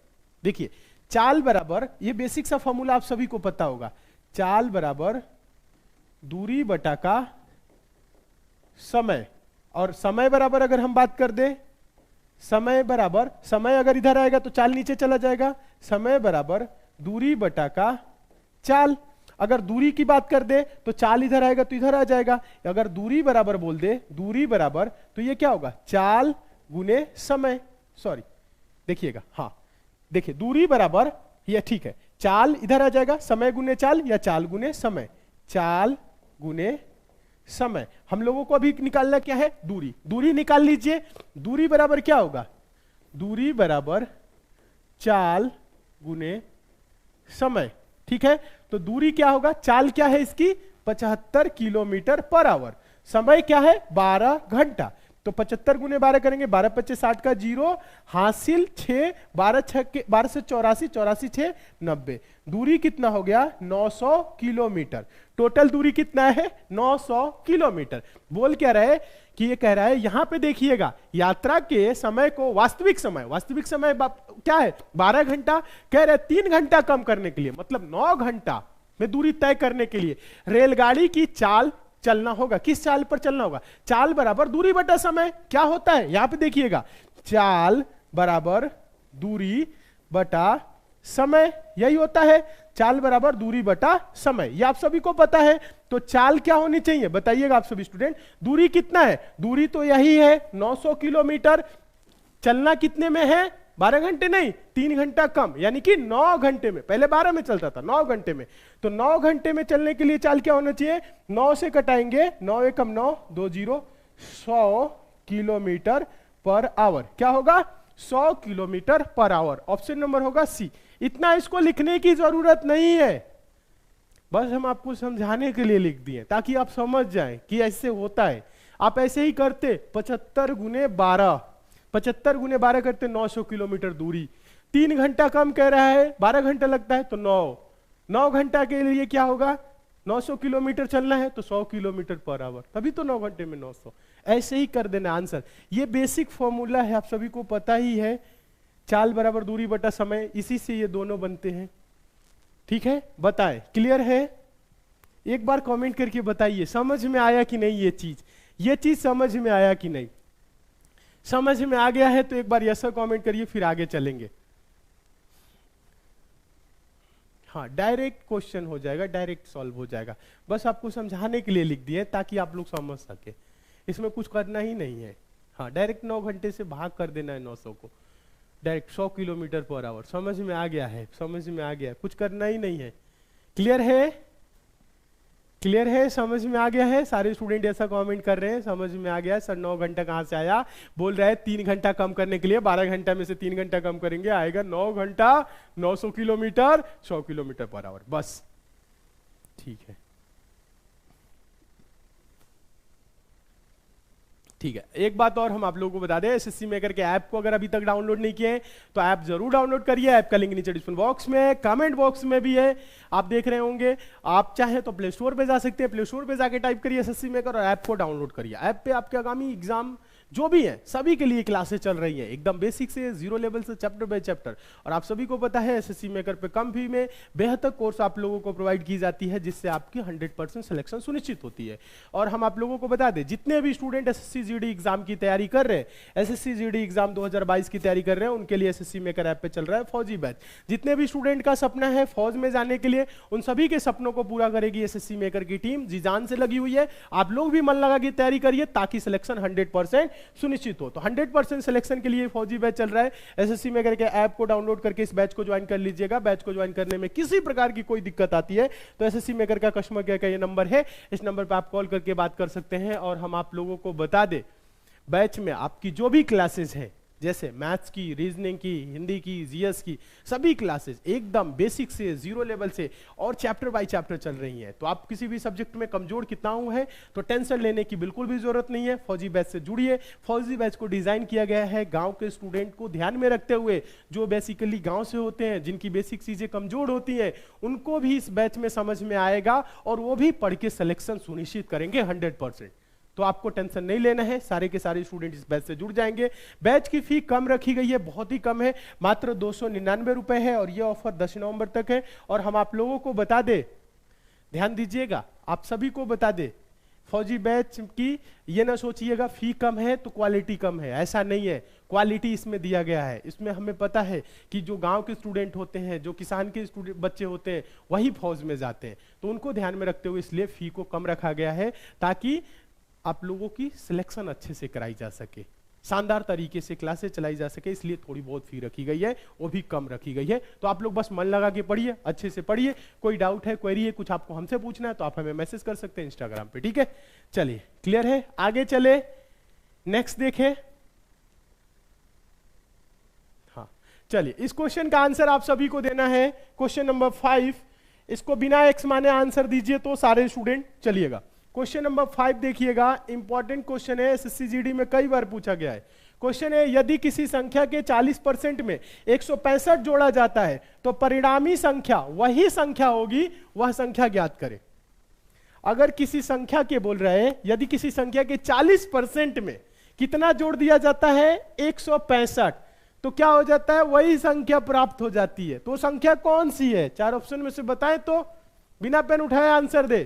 देखिए चाल बराबर, ये बेसिक सा फॉर्मूला आप सभी को पता होगा, चाल बराबर दूरी बटा का समय। और समय बराबर अगर हम बात कर दे, समय बराबर, समय अगर इधर आएगा तो चाल नीचे चला जाएगा, समय बराबर दूरी बटा का चाल। अगर दूरी की बात कर दे तो चाल इधर आएगा तो इधर आ जाएगा। अगर दूरी बराबर बोल दे, दूरी बराबर, तो ये क्या होगा? चाल गुने समय। सॉरी, देखिएगा, हाँ देखिए दूरी बराबर, ये ठीक है, चाल इधर आ जाएगा, समय गुने चाल या चाल गुने समय, चाल गुने समय। हम लोगों को अभी निकालना क्या है? दूरी। दूरी निकाल लीजिए। दूरी बराबर क्या होगा? दूरी बराबर चाल गुने समय, ठीक है। तो दूरी क्या होगा? चाल क्या है इसकी? 75 किलोमीटर पर आवर। समय क्या है? 12 घंटा। तो 75 गुने 12 करेंगे, 12 25 60 का 0, हासिल 6, 12 से 84, 84 6 90। दूरी कितना हो गया? 900 किलोमीटर। टोटल दूरी कितना है? 900 किलोमीटर। बोल क्या रहा है कि ये कह रहा है, यहां पे देखिएगा, यात्रा के समय को वास्तविक समय, वास्तविक समय क्या है? 12 घंटा। कह रहे 3 घंटा कम करने के लिए, मतलब 9 घंटा में दूरी तय करने के लिए रेलगाड़ी की चाल चलना होगा। किस चाल पर चलना होगा? चाल बराबर दूरी बटा समय। क्या होता है यहां पे देखिएगा, चाल बराबर दूरी बटा समय, यही होता है, चाल बराबर दूरी बटा समय। ये आप सभी को पता है। तो चाल क्या होनी चाहिए बताइएगा आप सभी स्टूडेंट? दूरी कितना है? दूरी तो यही है 900 किलोमीटर। चलना कितने में है? 12 घंटे नहीं, 3 घंटा कम, यानी कि 9 घंटे में, पहले 12 में चलता था, 9 घंटे में। तो 9 घंटे में चलने के लिए चाल क्या होना चाहिए, 9 से कटाएंगे, 9 एकम 9, 2 0, 100 किलोमीटर पर आवर। क्या होगा, 100 kilometre per hour. Option number होगा सी। इतना इसको लिखने की जरूरत नहीं है, बस हम आपको समझाने के लिए लिख दिए ताकि आप समझ जाएं कि ऐसे होता है। आप ऐसे ही करते, 75 गुने 12, 75 गुने 12 करते 900 किलोमीटर दूरी। 3 घंटा कम कह रहा है, 12 घंटा लगता है तो 9 घंटा के लिए क्या होगा, 900 किलोमीटर चलना है तो 100 किलोमीटर पर आवर, तभी तो 9 घंटे में 900। ऐसे ही कर देना आंसर। ये बेसिक फॉर्मूला है, आप सभी को पता ही है, चाल बराबर दूरी बटा समय, इसी से ये दोनों बनते हैं। ठीक है, बताएं, क्लियर है? एक बार कमेंट करके बताइए समझ में आया कि नहीं, ये चीज समझ में आया कि नहीं। समझ में आ गया है तो एक बार यस कमेंट करिए, फिर आगे चलेंगे। हाँ, डायरेक्ट क्वेश्चन हो जाएगा, डायरेक्ट सॉल्व हो जाएगा, बस आपको समझाने के लिए लिख दिए ताकि आप लोग समझ सके, इसमें कुछ करना ही नहीं है। हाँ, डायरेक्ट 9 घंटे से भाग कर देना है 900 को, डायरेक्ट 100 किलोमीटर पर आवर। समझ में आ गया है, समझ में आ गया है, कुछ करना ही नहीं है। क्लियर है, क्लियर है, समझ में आ गया है? सारे स्टूडेंट ऐसा कमेंट कर रहे हैं समझ में आ गया है। सर 9 घंटा कहां से आया, बोल रहे हैं 3 घंटा कम करने के लिए 12 घंटा में से 3 घंटा कम करेंगे, आएगा 9 घंटा 900 किलोमीटर 100 किलोमीटर पर आवर, बस। ठीक है, ठीक है। एक बात और हम आप लोगों को बता दें, एसएससी मेकर के ऐप को अगर अभी तक डाउनलोड नहीं किए हैं तो ऐप जरूर डाउनलोड करिए। ऐप का लिंक नीचे डिस्क्रिप्शन बॉक्स में है, कमेंट बॉक्स में भी है, आप देख रहे होंगे। आप चाहें तो प्ले स्टोर पे जा सकते हैं, प्ले स्टोर पे जाके टाइप करिए एसएससी मेकर और ऐप को डाउनलोड करिए। ऐप पे आपके आगामी एग्जाम जो भी है सभी के लिए क्लासेस चल रही है, एकदम बेसिक से जीरो लेवल से चैप्टर बाय चैप्टर। और आप सभी को पता है एसएससी मेकर पे कम फी में बेहतर कोर्स आप लोगों को प्रोवाइड की जाती है, जिससे आपकी 100% सिलेक्शन सुनिश्चित होती है। और हम आप लोगों को बता दें, जितने भी स्टूडेंट एसएससी जीडी एग्जाम की तैयारी कर रहे हैं, एसएससी जीडी एग्जाम 2022 की तैयारी कर रहे हैं, उनके लिए एसएससी मेकर ऐप पे चल रहा है फौजी बैच। जितने भी स्टूडेंट का सपना है फौज में जाने के लिए, उन सभी के सपनों को पूरा करेगी एसएससी मेकर की टीम, जी जान से लगी हुई है। आप लोग भी मन लगा के तैयारी करिए ताकि सिलेक्शन 100% सुनिश्चित हो। तो 100% सिलेक्शन के लिए फौजी बैच चल रहा है। एसएससी मेकर के ऐप को डाउनलोड करके इस बैच को ज्वाइन कर लीजिएगा। बैच को ज्वाइन करने में किसी प्रकार की कोई दिक्कत आती है तो एसएससी मेकर का कस्टमर केयर का ये नंबर है, इस नंबर पर आप कॉल करके बात कर सकते हैं। और हम आप लोगों को बता दें, बैच में आपकी जो भी क्लासेस हैं, जैसे मैथ्स की, रीजनिंग की, हिंदी की, जीएस की, सभी क्लासेस एकदम बेसिक से जीरो लेवल से और चैप्टर बाय चैप्टर चल रही हैं। तो आप किसी भी सब्जेक्ट में कमजोर कितना है तो टेंशन लेने की बिल्कुल भी जरूरत नहीं है। फौजी बैच से जुड़िए। फौजी बैच को डिजाइन किया गया है गांव के स्टूडेंट को ध्यान में रखते हुए, जो बेसिकली गांव से होते हैं, जिनकी बेसिक चीजें कमजोर होती हैं, उनको भी इस बैच में समझ में आएगा और वो भी पढ़ के सिलेक्शन सुनिश्चित करेंगे 100%। तो आपको टेंशन नहीं लेना है, सारे के सारे स्टूडेंट इस बैच से जुड़ जाएंगे। बैच की फी कम रखी गई है, बहुत ही कम है, मात्र 299 रुपए है और ये ऑफर 10 नवंबर तक है। और हम आप लोगों को बता दे, ध्यान दीजिएगा, आप सभी को बता दे, फौजी बैच की ये ना सोचिएगा फी कम है तो क्वालिटी कम है, ऐसा नहीं है। क्वालिटी इसमें दिया गया है। इसमें हमें पता है कि जो गांव के स्टूडेंट होते हैं, जो किसान के स्टूडेंट बच्चे होते हैं, वही फौज में जाते हैं, तो उनको ध्यान में रखते हुए इसलिए फी को कम रखा गया है ताकि आप लोगों की सिलेक्शन अच्छे से कराई जा सके, शानदार तरीके से क्लासेस चलाई जा सके, इसलिए थोड़ी बहुत फी रखी गई है, वो भी कम रखी गई है। तो आप लोग बस मन लगा के पढ़िए, अच्छे से पढ़िए। कोई डाउट है, क्वेरी है, कुछ आपको हमसे पूछना है तो आप हमें मैसेज कर सकते हैं इंस्टाग्राम पे, ठीक है? चलिए, क्लियर है? आगे चले, नेक्स्ट देखें। हाँ, चलिए, इस क्वेश्चन का आंसर आप सभी को देना है, क्वेश्चन नंबर 5। इसको बिना एक्स माने आंसर दीजिए तो सारे स्टूडेंट चलिएगा। क्वेश्चन नंबर 5 देखिएगा, इंपॉर्टेंट क्वेश्चन है, एसएससी जीडी में कई बार पूछा गया है। क्वेश्चन है, यदि किसी संख्या के 40% में 165 जोड़ा जाता है तो परिणामी संख्या वही संख्या होगी, वह संख्या ज्ञात करें। अगर किसी संख्या के बोल रहे हैं, यदि किसी संख्या के 40% में कितना जोड़ दिया जाता है, 165, तो क्या हो जाता है, वही संख्या प्राप्त हो जाती है। तो संख्या कौन सी है? 4 ऑप्शन में से बताएं तो बिना पेन उठाए आंसर दे।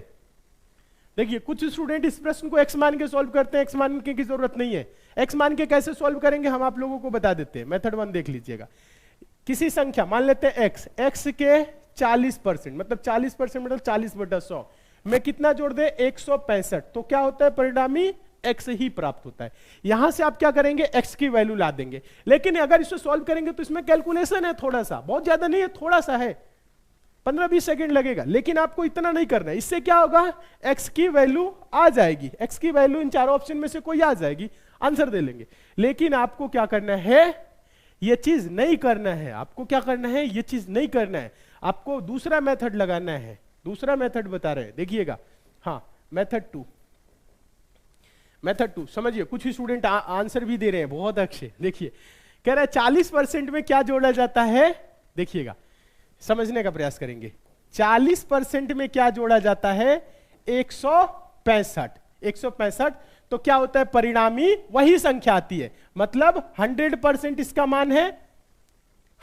देखिए, कुछ स्टूडेंट इस प्रश्न को एक्स मान के सॉल्व करते हैं, एक्स मान के की जरूरत नहीं है। एक्स मान के कैसे सॉल्व करेंगे हम आप लोगों को बता देते हैं। मेथड 1 देख लीजिएगा। किसी संख्या मान लेते हैं एक्स, एक्स के 40% मतलब 40% मतलब 40/100 में कितना जोड़ दे, 165, तो क्या होता है परिणामी x ही प्राप्त होता है। यहां से आप क्या करेंगे, x की वैल्यू ला देंगे। लेकिन अगर इसे सॉल्व करेंगे तो इसमें कैलकुलेशन है, थोड़ा सा, बहुत ज्यादा नहीं है, थोड़ा सा है, 15-20 सेकंड लगेगा, लेकिन आपको इतना नहीं करना है। इससे क्या होगा, x की वैल्यू आ जाएगी, x की वैल्यू इन चारों ऑप्शन में से कोई आ जाएगी, आंसर दे लेंगे। लेकिन आपको क्या करना है, ये चीज नहीं करना है। आपको क्या करना है, ये चीज नहीं करना है, आपको दूसरा मेथड लगाना है। दूसरा मेथड बता रहे हैं, देखिएगा। हाँ, मेथड टू समझिए। कुछ ही स्टूडेंट आंसर भी दे रहे हैं, बहुत अच्छे। देखिए, कह रहा है 40% में क्या जोड़ा जाता है, देखिएगा, समझने का प्रयास करेंगे। 40% में क्या जोड़ा जाता है, 165। 165 तो क्या होता है, परिणामी वही संख्या आती है, मतलब 100% इसका मान है,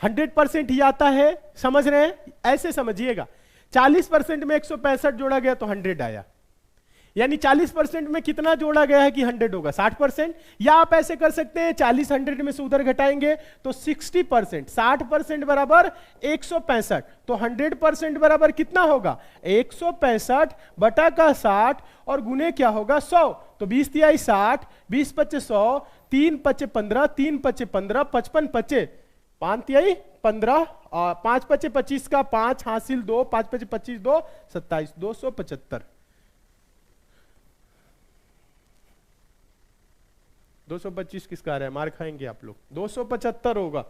100% ही आता है। समझ रहे हैं, ऐसे समझिएगा। 40% में 165 जोड़ा गया तो 100 आया, यानी 40% में कितना जोड़ा गया है कि 100 होगा, 60%। या आप ऐसे कर सकते हैं, 40 100 में से उधर घटाएंगे तो 60%, 60% बराबर 165, तो 100% बराबर कितना होगा, 165 बटा का 60 और गुने क्या होगा, 100। तो 20 तिहाई 60, 20 पचे 100, 3 पचे 15, 3 पचे 15, 55 पचे 5 तिहाई 15, 5 पचे 25 का 5 हासिल 2, 5 पचे 25 2, 27, 275। 225 किसका आ रहा है, मार खाएंगे आप लोग। 275 होगा।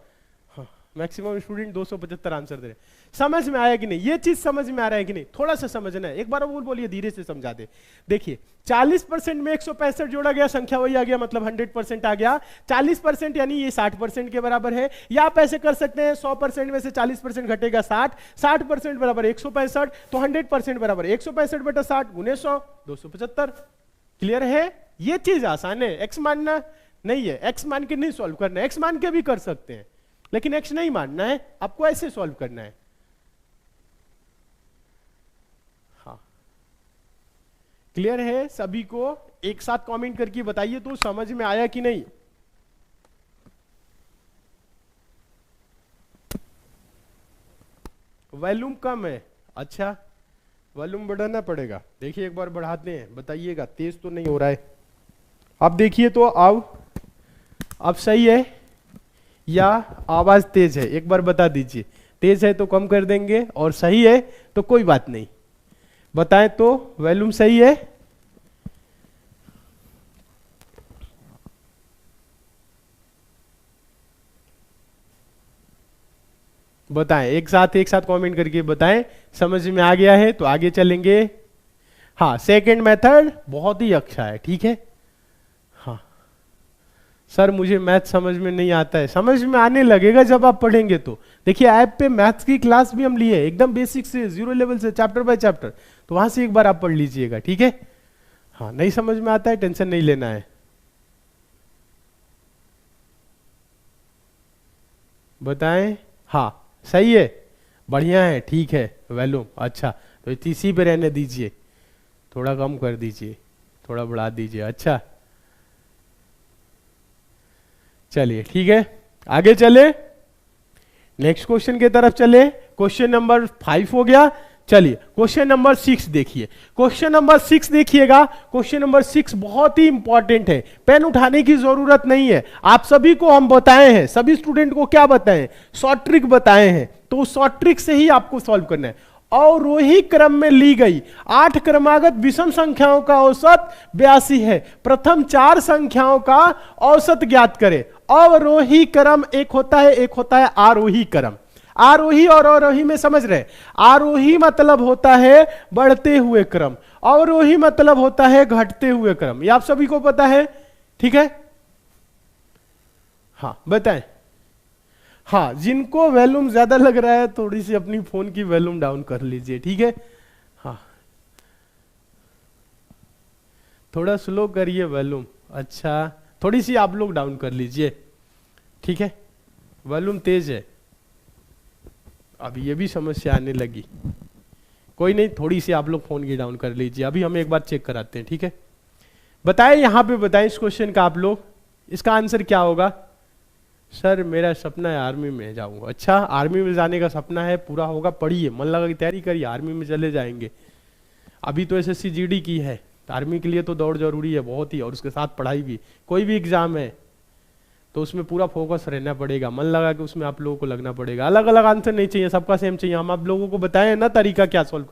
हाँ, मैक्सिमम स्टूडेंट 275 आंसर दे रहे हैं। समझ में आया कि नहीं, ये चीज समझ में आ रहा है कि नहीं, थोड़ा सा समझना है। एक बार बोल बोलिए, धीरे से समझा दे। देखिए, 40% में 165 जोड़ा गया, संख्या वही आ गया, मतलब 100% आ गया। 40% यानी ये 60% के बराबर है। या आप ऐसे कर सकते हैं, 100% में से 40% घटेगा 60, 60% बराबर 165, तो 100% बराबर 165 बटा 60 गुने 100, 275। क्लियर है, ये चीज आसान है। एक्स मानना नहीं है, एक्स मान के नहीं सॉल्व करना है, एक्स मान के भी कर सकते हैं, लेकिन एक्स नहीं मानना है, आपको ऐसे सॉल्व करना है। हाँ, क्लियर है सभी को? एक साथ कमेंट करके बताइए तो समझ में आया कि नहीं। वॉल्यूम कम है, अच्छा, वॉल्यूम बढ़ाना पड़ेगा। देखिए, एक बार बढ़ाते हैं, बताइएगा, तेज तो नहीं हो रहा है। अब देखिए तो अब सही है या आवाज तेज है, एक बार बता दीजिए। तेज है तो कम कर देंगे, और सही है तो कोई बात नहीं। बताएं तो वॉल्यूम सही है? बताएं, एक साथ कमेंट करके बताएं। समझ में आ गया है तो आगे चलेंगे। हाँ, सेकंड मेथड बहुत ही अच्छा है, ठीक है। हाँ सर, मुझे मैथ समझ में नहीं आता है, समझ में आने लगेगा जब आप पढ़ेंगे तो। देखिए, ऐप पे मैथ्स की क्लास भी हम लिए, एकदम बेसिक से, 0 लेवल से, चैप्टर बाय चैप्टर, तो वहां से एक बार आप पढ़ लीजिएगा, ठीक है। हाँ, नहीं समझ में आता है, टेंशन नहीं लेना है। बताएं, हाँ सही है, बढ़िया है, ठीक है। वॉल्यूम अच्छा, तो इसी पे रहने दीजिए, थोड़ा कम कर दीजिए, थोड़ा बढ़ा दीजिए। अच्छा, चलिए ठीक है, आगे चले, नेक्स्ट क्वेश्चन की तरफ चले। क्वेश्चन नंबर 5 हो गया। चलिए क्वेश्चन नंबर 6 देखिए। क्वेश्चन नंबर 6 देखिएगा। क्वेश्चन नंबर 6 बहुत ही इंपॉर्टेंट है, पेन उठाने की जरूरत नहीं है। आप सभी को हम बताए हैं, सभी स्टूडेंट को क्या बताएं, शॉर्ट ट्रिक बताए हैं, तो शॉर्ट ट्रिक से ही आपको सॉल्व करना है। अवरोही क्रम में ली गई 8 क्रमागत विषम संख्याओं का औसत 82 है। प्रथम 4 संख्याओं का औसत ज्ञात करें। अवरोही क्रम एक होता है, एक होता है आरोही क्रम। आरोही और अवरोही में समझ रहे, आरोही मतलब होता है बढ़ते हुए क्रम, अवरोही मतलब होता है घटते हुए क्रम। ये आप सभी को पता है, ठीक है। हाँ बताएं। हाँ, जिनको वॉल्यूम ज्यादा लग रहा है, थोड़ी सी अपनी फोन की वॉल्यूम डाउन कर लीजिए, ठीक है। हाँ, थोड़ा स्लो करिए वॉल्यूम। अच्छा, थोड़ी सी आप लोग डाउन कर लीजिए, ठीक है। वॉल्यूम तेज है, अब ये भी समस्या आने लगी। कोई नहीं, थोड़ी सी आप लोग फोन की डाउन कर लीजिए। अभी हम एक बार चेक कराते हैं, ठीक है। बताएं, यहां पे बताएं इस क्वेश्चन का आप लोग, इसका आंसर क्या होगा। सर मेरा सपना है आर्मी में जाऊंगा। अच्छा, आर्मी में जाने का सपना है, पूरा होगा, पढ़िए, मन लगा की तैयारी करिए, आर्मी में चले जाएंगे। अभी तो एसएससी जीडी की है, आर्मी के लिए तो दौड़ जरूरी है बहुत ही, और उसके साथ पढ़ाई भी। कोई भी एग्जाम है तो उसमें पूरा फोकस रहना पड़ेगा, मन लगा के उसमें आप लोगों को लगना पड़ेगा। अलग अलग आंसर नहीं चाहिए, सबका सेम चाहिए। हम आप लोगों को बताएं ना तरीका क्या सॉल्व।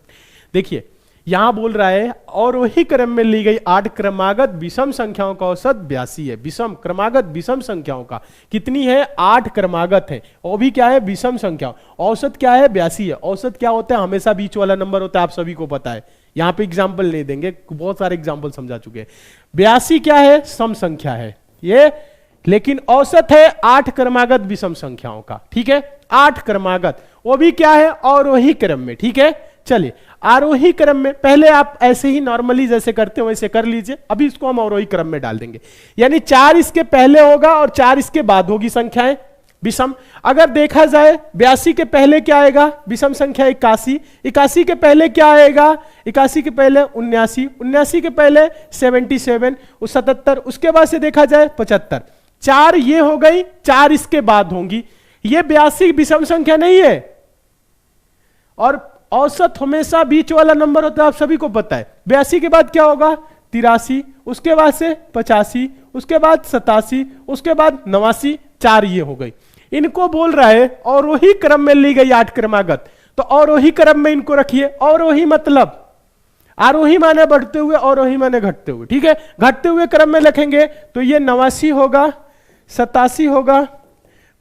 देखिए यहां बोल रहा है और वही क्रम में ली गई 8 क्रमागत विषम संख्याओं का औसत 82 है। विषम क्रमागत विषम संख्याओं का कितनी है? 8 क्रमागत है, और भी क्या है? विषम संख्या। औसत क्या है? 82 है। औसत क्या होता है? हमेशा बीच वाला नंबर होता है, आप सभी को पता है। यहां पे एग्जाम्पल नहीं देंगे, बहुत सारे एग्जाम्पल समझा चुके हैं। 82 क्या है? सम संख्या है ये, लेकिन औसत है 8 क्रमागत विषम संख्याओं का। ठीक है, 8 क्रमागत, वो भी क्या है? अवरोही क्रम में। ठीक है, चलिए आरोही क्रम में पहले आप ऐसे ही नॉर्मली जैसे करते हो वैसे कर लीजिए। अभी इसको हम अवरोही क्रम में डाल देंगे, यानी 4 इसके पहले होगा और 4 इसके बाद होगी संख्याएं विषम। अगर देखा जाए 82 के पहले क्या आएगा? विषम संख्या 81। 81 के पहले क्या आएगा? 81 के पहले 79। 79 के पहले 77, 77। उसके बाद से देखा जाए 75। 4 ये हो गई, 4 इसके बाद होंगी। ये 82 विषम संख्या नहीं है, और औसत हमेशा बीच वाला नंबर होता है, आप सभी को पता है। 82 के बाद क्या होगा? 83, उसके बाद से 85, उसके बाद 87, उसके बाद 89। 4 ये हो गई। इनको बोल रहा है अवरोही क्रम में ली गई 8 क्रमागत, तो अवरोही क्रम में इनको रखिए। अवरोही मतलब आरोही माने बढ़ते हुए, अवरोही माने घटते हुए। ठीक है, घटते हुए क्रम में लिखेंगे तो ये 89 होगा, 87 होगा,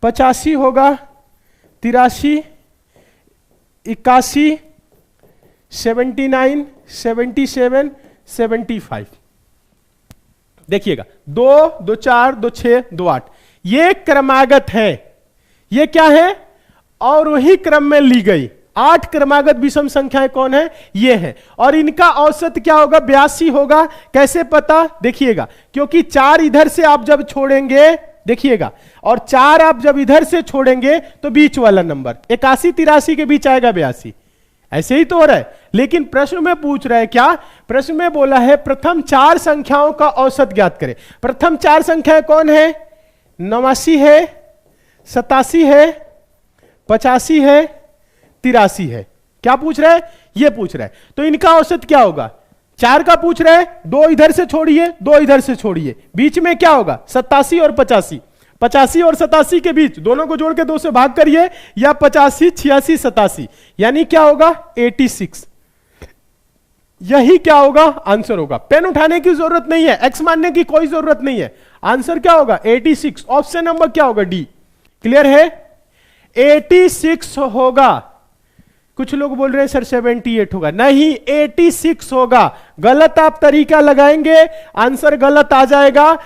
85 होगा, 83, 81, 79, 77, 75। देखिएगा 2, 2, 4, 2, 6, 2, 8 ये क्रमागत है। ये क्या है? अवरोही क्रम में ली गई 8 क्रमागत विषम संख्याएं कौन है? ये है। और इनका औसत क्या होगा? 82 होगा। कैसे पता? देखिएगा, क्योंकि 4 इधर से आप जब छोड़ेंगे, देखिएगा, और 4 आप जब इधर से छोड़ेंगे तो बीच वाला नंबर 81, 83 के बीच आएगा 82। ऐसे ही तो हो रहा है, लेकिन प्रश्न में पूछ रहा है क्या? प्रश्न में बोला है प्रथम 4 संख्याओं का औसत ज्ञात करें। प्रथम 4 संख्याएं कौन है? 89 है, 87 है, 85 है, 83 है। क्या पूछ रहा है? ये पूछ रहा है। तो इनका औसत क्या होगा? 4 का पूछ रहा है, 2 इधर से छोड़िए, 2 इधर से छोड़िए, बीच में क्या होगा? 87 और 85। 85 और 87 के बीच दोनों को जोड़ के 2 से भाग करिए, या 85, 86, 87, यानी क्या होगा? 86। यही क्या होगा? आंसर होगा। पेन उठाने की जरूरत नहीं है, एक्स मानने की कोई जरूरत नहीं है। आंसर क्या होगा? 86। ऑप्शन नंबर क्या होगा? डी। क्लियर है? 86 होगा। कुछ लोग बोल रहे हैं सर 78 होगा, नहीं 86 होगा। गलत आप तरीका लगाएंगे, आंसर गलत आ जाएगा।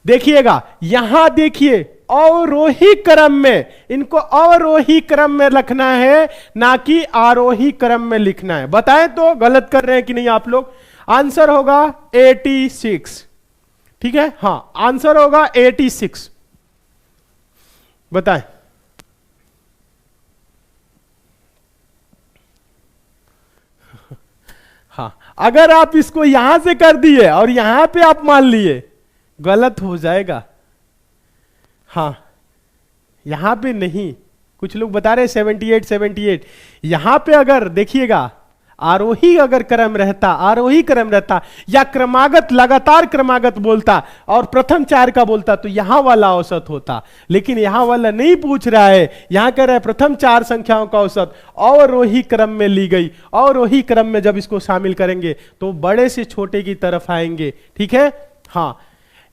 देखिएगा, यहां देखिए, अवरोही क्रम में, इनको अवरोही क्रम में लिखना है, ना कि आरोही क्रम में लिखना है। बताएं तो गलत कर रहे हैं कि नहीं आप लोग? आंसर होगा 86। ठीक है, हां आंसर होगा 86। बताएं। हाँ, अगर आप इसको यहां से कर दिए और यहां पे आप मान लिए, गलत हो जाएगा। हाँ, यहां पे नहीं। कुछ लोग बता रहे 78, 78। यहां पे अगर देखिएगा, आरोही अगर क्रम रहता, आरोही क्रम रहता, या क्रमागत लगातार क्रमागत बोलता और प्रथम 4 का बोलता, तो यहां वाला औसत होता। लेकिन यहां वाला नहीं पूछ रहा है, यहां कह रहा है प्रथम 4 संख्याओं का औसत अवरोही क्रम में ली गई। अवरोही क्रम में जब इसको शामिल करेंगे तो बड़े से छोटे की तरफ आएंगे। ठीक है, हाँ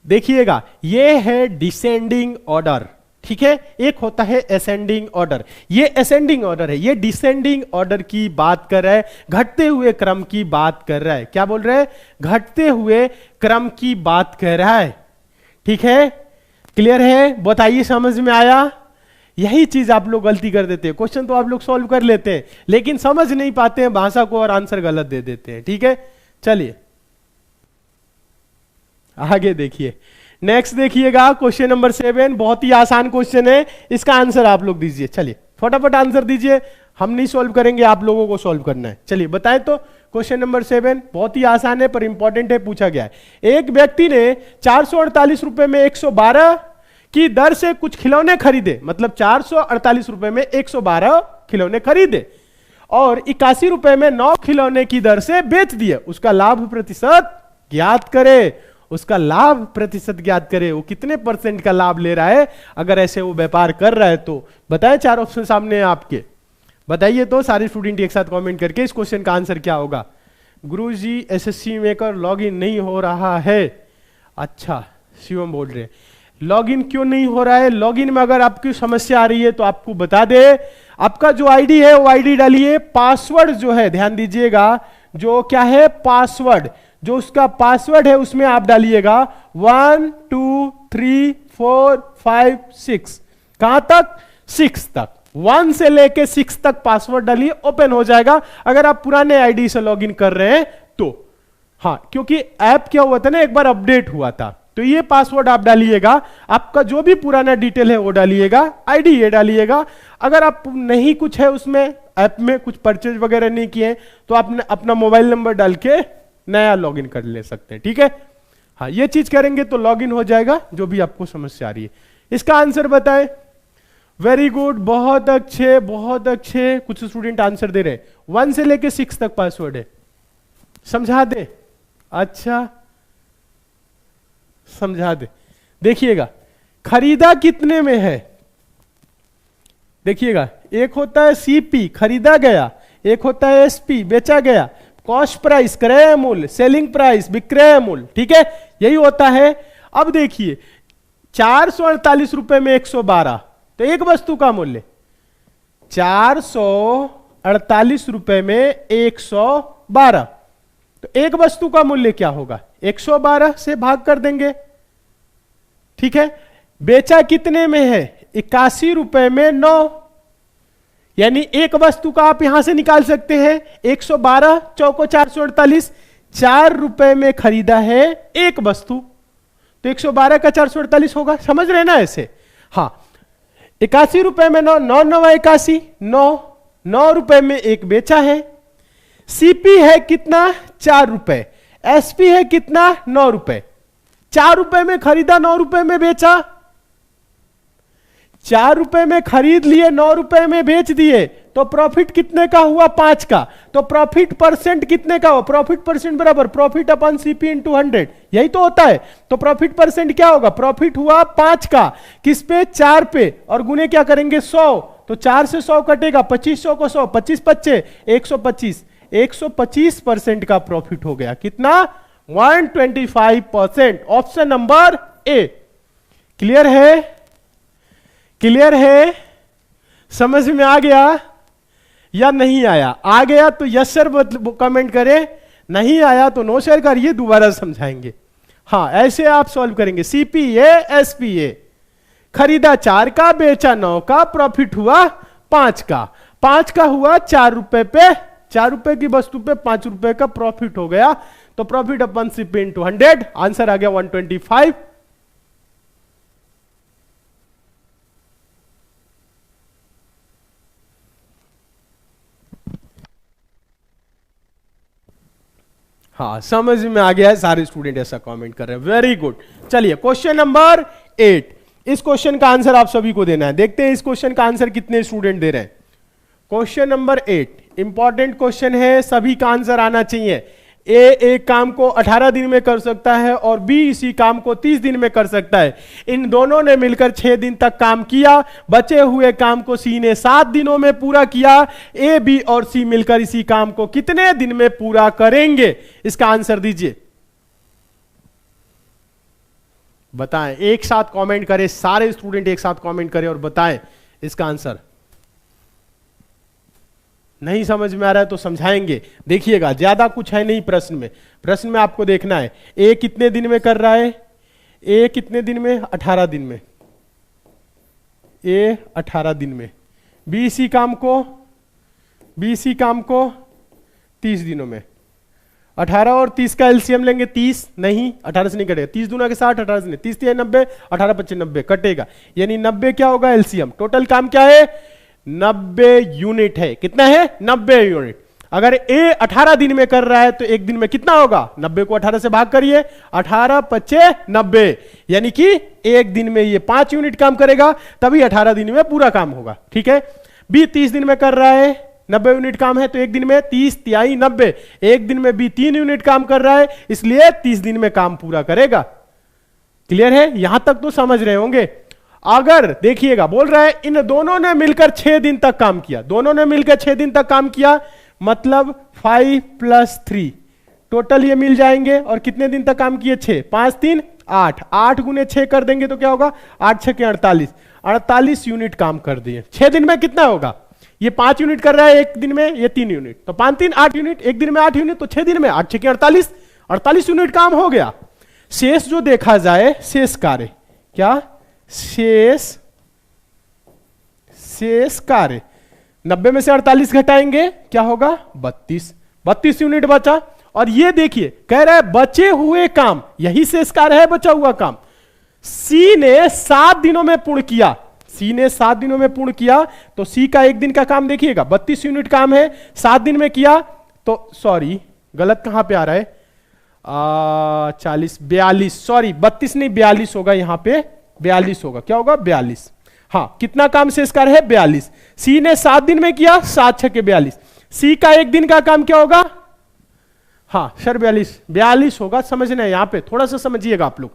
देखिएगा, ये है डिसेंडिंग ऑर्डर। ठीक है, एक होता है असेंडिंग ऑर्डर, ये असेंडिंग ऑर्डर है। ये डिसेंडिंग ऑर्डर की बात कर रहा है, घटते हुए क्रम की बात कर रहा है। क्या बोल रहा है? घटते हुए क्रम की बात कर रहा है। ठीक है, क्लियर है? बताइए, समझ में आया? यही चीज आप लोग गलती कर देते हैं। क्वेश्चन तो आप लोग सॉल्व कर लेते हैं, लेकिन समझ नहीं पाते हैं भाषा को और आंसर गलत दे देते हैं। ठीक है, चलिए आगे देखिए। नेक्स्ट देखिएगा, क्वेश्चन नंबर 7। बहुत ही आसान क्वेश्चन है, इसका आंसर आप लोग दीजिए। चलिए फटाफट आंसर दीजिए, हम नहीं सॉल्व करेंगे, आप लोगों को सॉल्व करना है। चलिए बताएं तो। क्वेश्चन नंबर 7 बहुत ही आसान है पर इंपॉर्टेंट है, पूछा गया है। एक व्यक्ति ने 448 रुपए में 112 की दर से कुछ खिलौने खरीदे, मतलब 448 रुपए में 112 खिलौने खरीदे और 81 रुपए में 9 खिलौने की दर से बेच दिए। उसका लाभ प्रतिशत ज्ञात करे, उसका लाभ प्रतिशत ज्ञात करे, वो कितने परसेंट का लाभ ले रहा है अगर ऐसे वो व्यापार कर रहा है तो। बताएं, 4 ऑप्शन सामने है आपके, बताइए तो सारे स्टूडेंट एक साथ कमेंट करके इस क्वेश्चन का आंसर क्या होगा। गुरुजी एसएससी मेकर लॉगिन नहीं हो रहा है। अच्छा, शिवम बोल रहे लॉगिन क्यों नहीं हो रहा है? लॉगिन में अगर आपकी समस्या आ रही है तो आपको बता दे, आपका जो आईडी है वो आईडी डालिए, पासवर्ड जो है ध्यान दीजिएगा, जो क्या है पासवर्ड, जो उसका पासवर्ड है उसमें आप डालिएगा 1 2 3 4 5 6, कहां तक? 6 तक, 1 से लेके 6 तक पासवर्ड डालिए, ओपन हो जाएगा अगर आप पुराने आईडी से लॉगिन कर रहे हैं तो। हाँ, क्योंकि ऐप क्या हुआ था ना, एक बार अपडेट हुआ था, तो ये पासवर्ड आप डालिएगा, आपका जो भी पुराना डिटेल है वो डालिएगा, आईडी ये डालिएगा। अगर आप नहीं कुछ है उसमें ऐप में कुछ परचेज वगैरह नहीं किए तो आप अपना मोबाइल नंबर डाल के नया लॉगिन कर ले सकते हैं, ठीक है। हाँ, ये चीज करेंगे तो लॉगिन हो जाएगा, जो भी आपको समस्या आ रही है। इसका आंसर बताएं। वेरी गुड, बहुत अच्छे बहुत अच्छे। कुछ स्टूडेंट आंसर दे रहे, 1 से लेके 6 तक पासवर्ड है, समझा दे। अच्छा, समझा दे। देखिएगा खरीदा कितने में है, देखिएगा एक होता है सीपी खरीदा गया, एक होता है एसपी बेचा गया, कॉस्ट प्राइस क्रय मूल्य, सेलिंग प्राइस विक्रय मूल्य, ठीक है, यही होता है। अब देखिए 448 रुपए में 112, तो एक वस्तु का मूल्य 448 रुपए में 112, तो एक वस्तु का मूल्य क्या होगा? 112 से भाग कर देंगे, ठीक है। बेचा कितने में है? 81 रुपए में 9, यानी एक वस्तु का आप यहां से निकाल सकते हैं 112 चौको 448, 4 रुपए में खरीदा है एक वस्तु, तो 112 का 448 होगा, समझ रहे ना ऐसे। हाँ, 81 रुपए में 9, 9 9 81, 9 रुपए में एक बेचा है। सीपी है कितना? 4 रुपए। एसपी है कितना? 9 रुपए। 4 रुपए में खरीदा, 9 रुपए में बेचा, 4 रुपए में खरीद लिए, 9 रुपए में बेच दिए, तो प्रॉफिट कितने का हुआ? 5 का। तो प्रॉफिट परसेंट कितने का हो? प्रॉफिट परसेंट बराबर प्रॉफिट अपन सीपी इंटू 100, यही तो होता है। तो प्रॉफिट परसेंट क्या होगा? प्रॉफिट हुआ 5 का, किस पे? 4 पे, और गुने क्या करेंगे? 100, तो 4 से 100 कटेगा, 2500 को 100, 25 पच्चे 125, 125% का प्रॉफिट हो गया। कितना? 125%। Option number A. क्लियर है? क्लियर है? समझ में आ गया या नहीं आया? आ गया तो यस सर कमेंट करें, नहीं आया तो नो सर करिए, दोबारा समझाएंगे। हाँ, ऐसे आप सॉल्व करेंगे। सीपीए एसपीए, खरीदा 4 का, बेचा 9 का, प्रॉफिट हुआ 5 का। 5 का हुआ 4 रुपए पे, 4 रुपए की वस्तु पे 5 रुपए का प्रॉफिट हो गया, तो प्रॉफिट अपन सीपी इंटू 100, आंसर आ गया 125। हाँ, समझ में आ गया है, सारे स्टूडेंट ऐसा कमेंट कर रहे हैं, वेरी गुड। चलिए क्वेश्चन नंबर 8, इस क्वेश्चन का आंसर आप सभी को देना है। देखते हैं इस क्वेश्चन का आंसर कितने स्टूडेंट दे रहे हैं। क्वेश्चन नंबर 8 इंपॉर्टेंट क्वेश्चन है, सभी का आंसर आना चाहिए। ए एक काम को 18 दिन में कर सकता है और बी इसी काम को 30 दिन में कर सकता है। इन दोनों ने मिलकर 6 दिन तक काम किया, बचे हुए काम को सी ने 7 दिनों में पूरा किया। ए, बी और सी मिलकर इसी काम को कितने दिन में पूरा करेंगे? इसका आंसर दीजिए, बताएं। एक साथ कमेंट करें, सारे स्टूडेंट एक साथ कमेंट करें और बताएं इसका आंसर। नहीं समझ में आ रहा है तो समझाएंगे। देखिएगा ज्यादा कुछ है नहीं प्रश्न में, प्रश्न में आपको देखना है ए कितने दिन में कर रहा है। ए कितने दिन में? 18 दिन में। ए 18 दिन में। बी सी काम को 30 दिनों में। 18 और 30 का एलसीएम लेंगे 30, नहीं 18 से नहीं कटेगा, 30 दूना के 60, 18 से नहीं, 30 3 90, 18 25 90 कटेगा, यानी 90 क्या होगा एलसीएम। टोटल काम क्या है? 90 यूनिट है। कितना है? 90 यूनिट। अगर ए 18 दिन में कर रहा है तो एक दिन में कितना होगा? 90 को 18 से भाग करिए, 18 25 90, यानी कि एक दिन में ये 5 यूनिट काम करेगा, तभी 18 दिन में पूरा काम होगा। ठीक है। बी 30 दिन में कर रहा है, 90 यूनिट काम है, तो एक दिन में 30 तिहाई 90, एक दिन में भी 3 यूनिट काम कर रहा है, इसलिए 30 दिन में काम पूरा करेगा। क्लियर है? यहां तक तो समझ रहे होंगे। अगर देखिएगा, बोल रहा है इन दोनों ने मिलकर 6 दिन तक काम किया, दोनों ने मिलकर 6 दिन तक काम किया, मतलब 5 + 3 टोटल ये मिल जाएंगे। और कितने दिन तक काम किए? 6, 5 3 8, 8 × 6 कर देंगे तो क्या होगा? 8 6 के 48, 48 यूनिट काम कर दिए। 6 दिन में कितना होगा? ये 5 यूनिट कर रहा है एक दिन में, ये 3 यूनिट, तो 5 3 8 यूनिट, एक दिन में 8 यूनिट, तो 6 दिन में 8 6 के 48, 48 यूनिट काम हो गया। शेष जो देखा जाए, शेष कार्य, क्या शेष कार्य 90 में से 48 घटाएंगे, क्या होगा? 32 यूनिट बचा। और ये देखिए कह रहा है बचे हुए काम, यही शेष कार्य है, बचा हुआ काम सी ने 7 दिनों में पूर्ण किया। सी ने 7 दिनों में पूर्ण किया, तो सी का एक दिन का काम देखिएगा, 32 यूनिट काम है, 7 दिन में किया, तो सॉरी गलत कहां पे आ रहा है, 42, सॉरी 32 नहीं 42 होगा, यहां पे 42 होगा, क्या होगा? 42। हाँ, कितना काम शेष कार्य है? 42। सी ने 7 दिन में किया, 7 6 के 42, सी का एक दिन का काम क्या होगा? हाँ सर 42 होगा। समझना है, यहां पे थोड़ा सा समझिएगा आप लोग।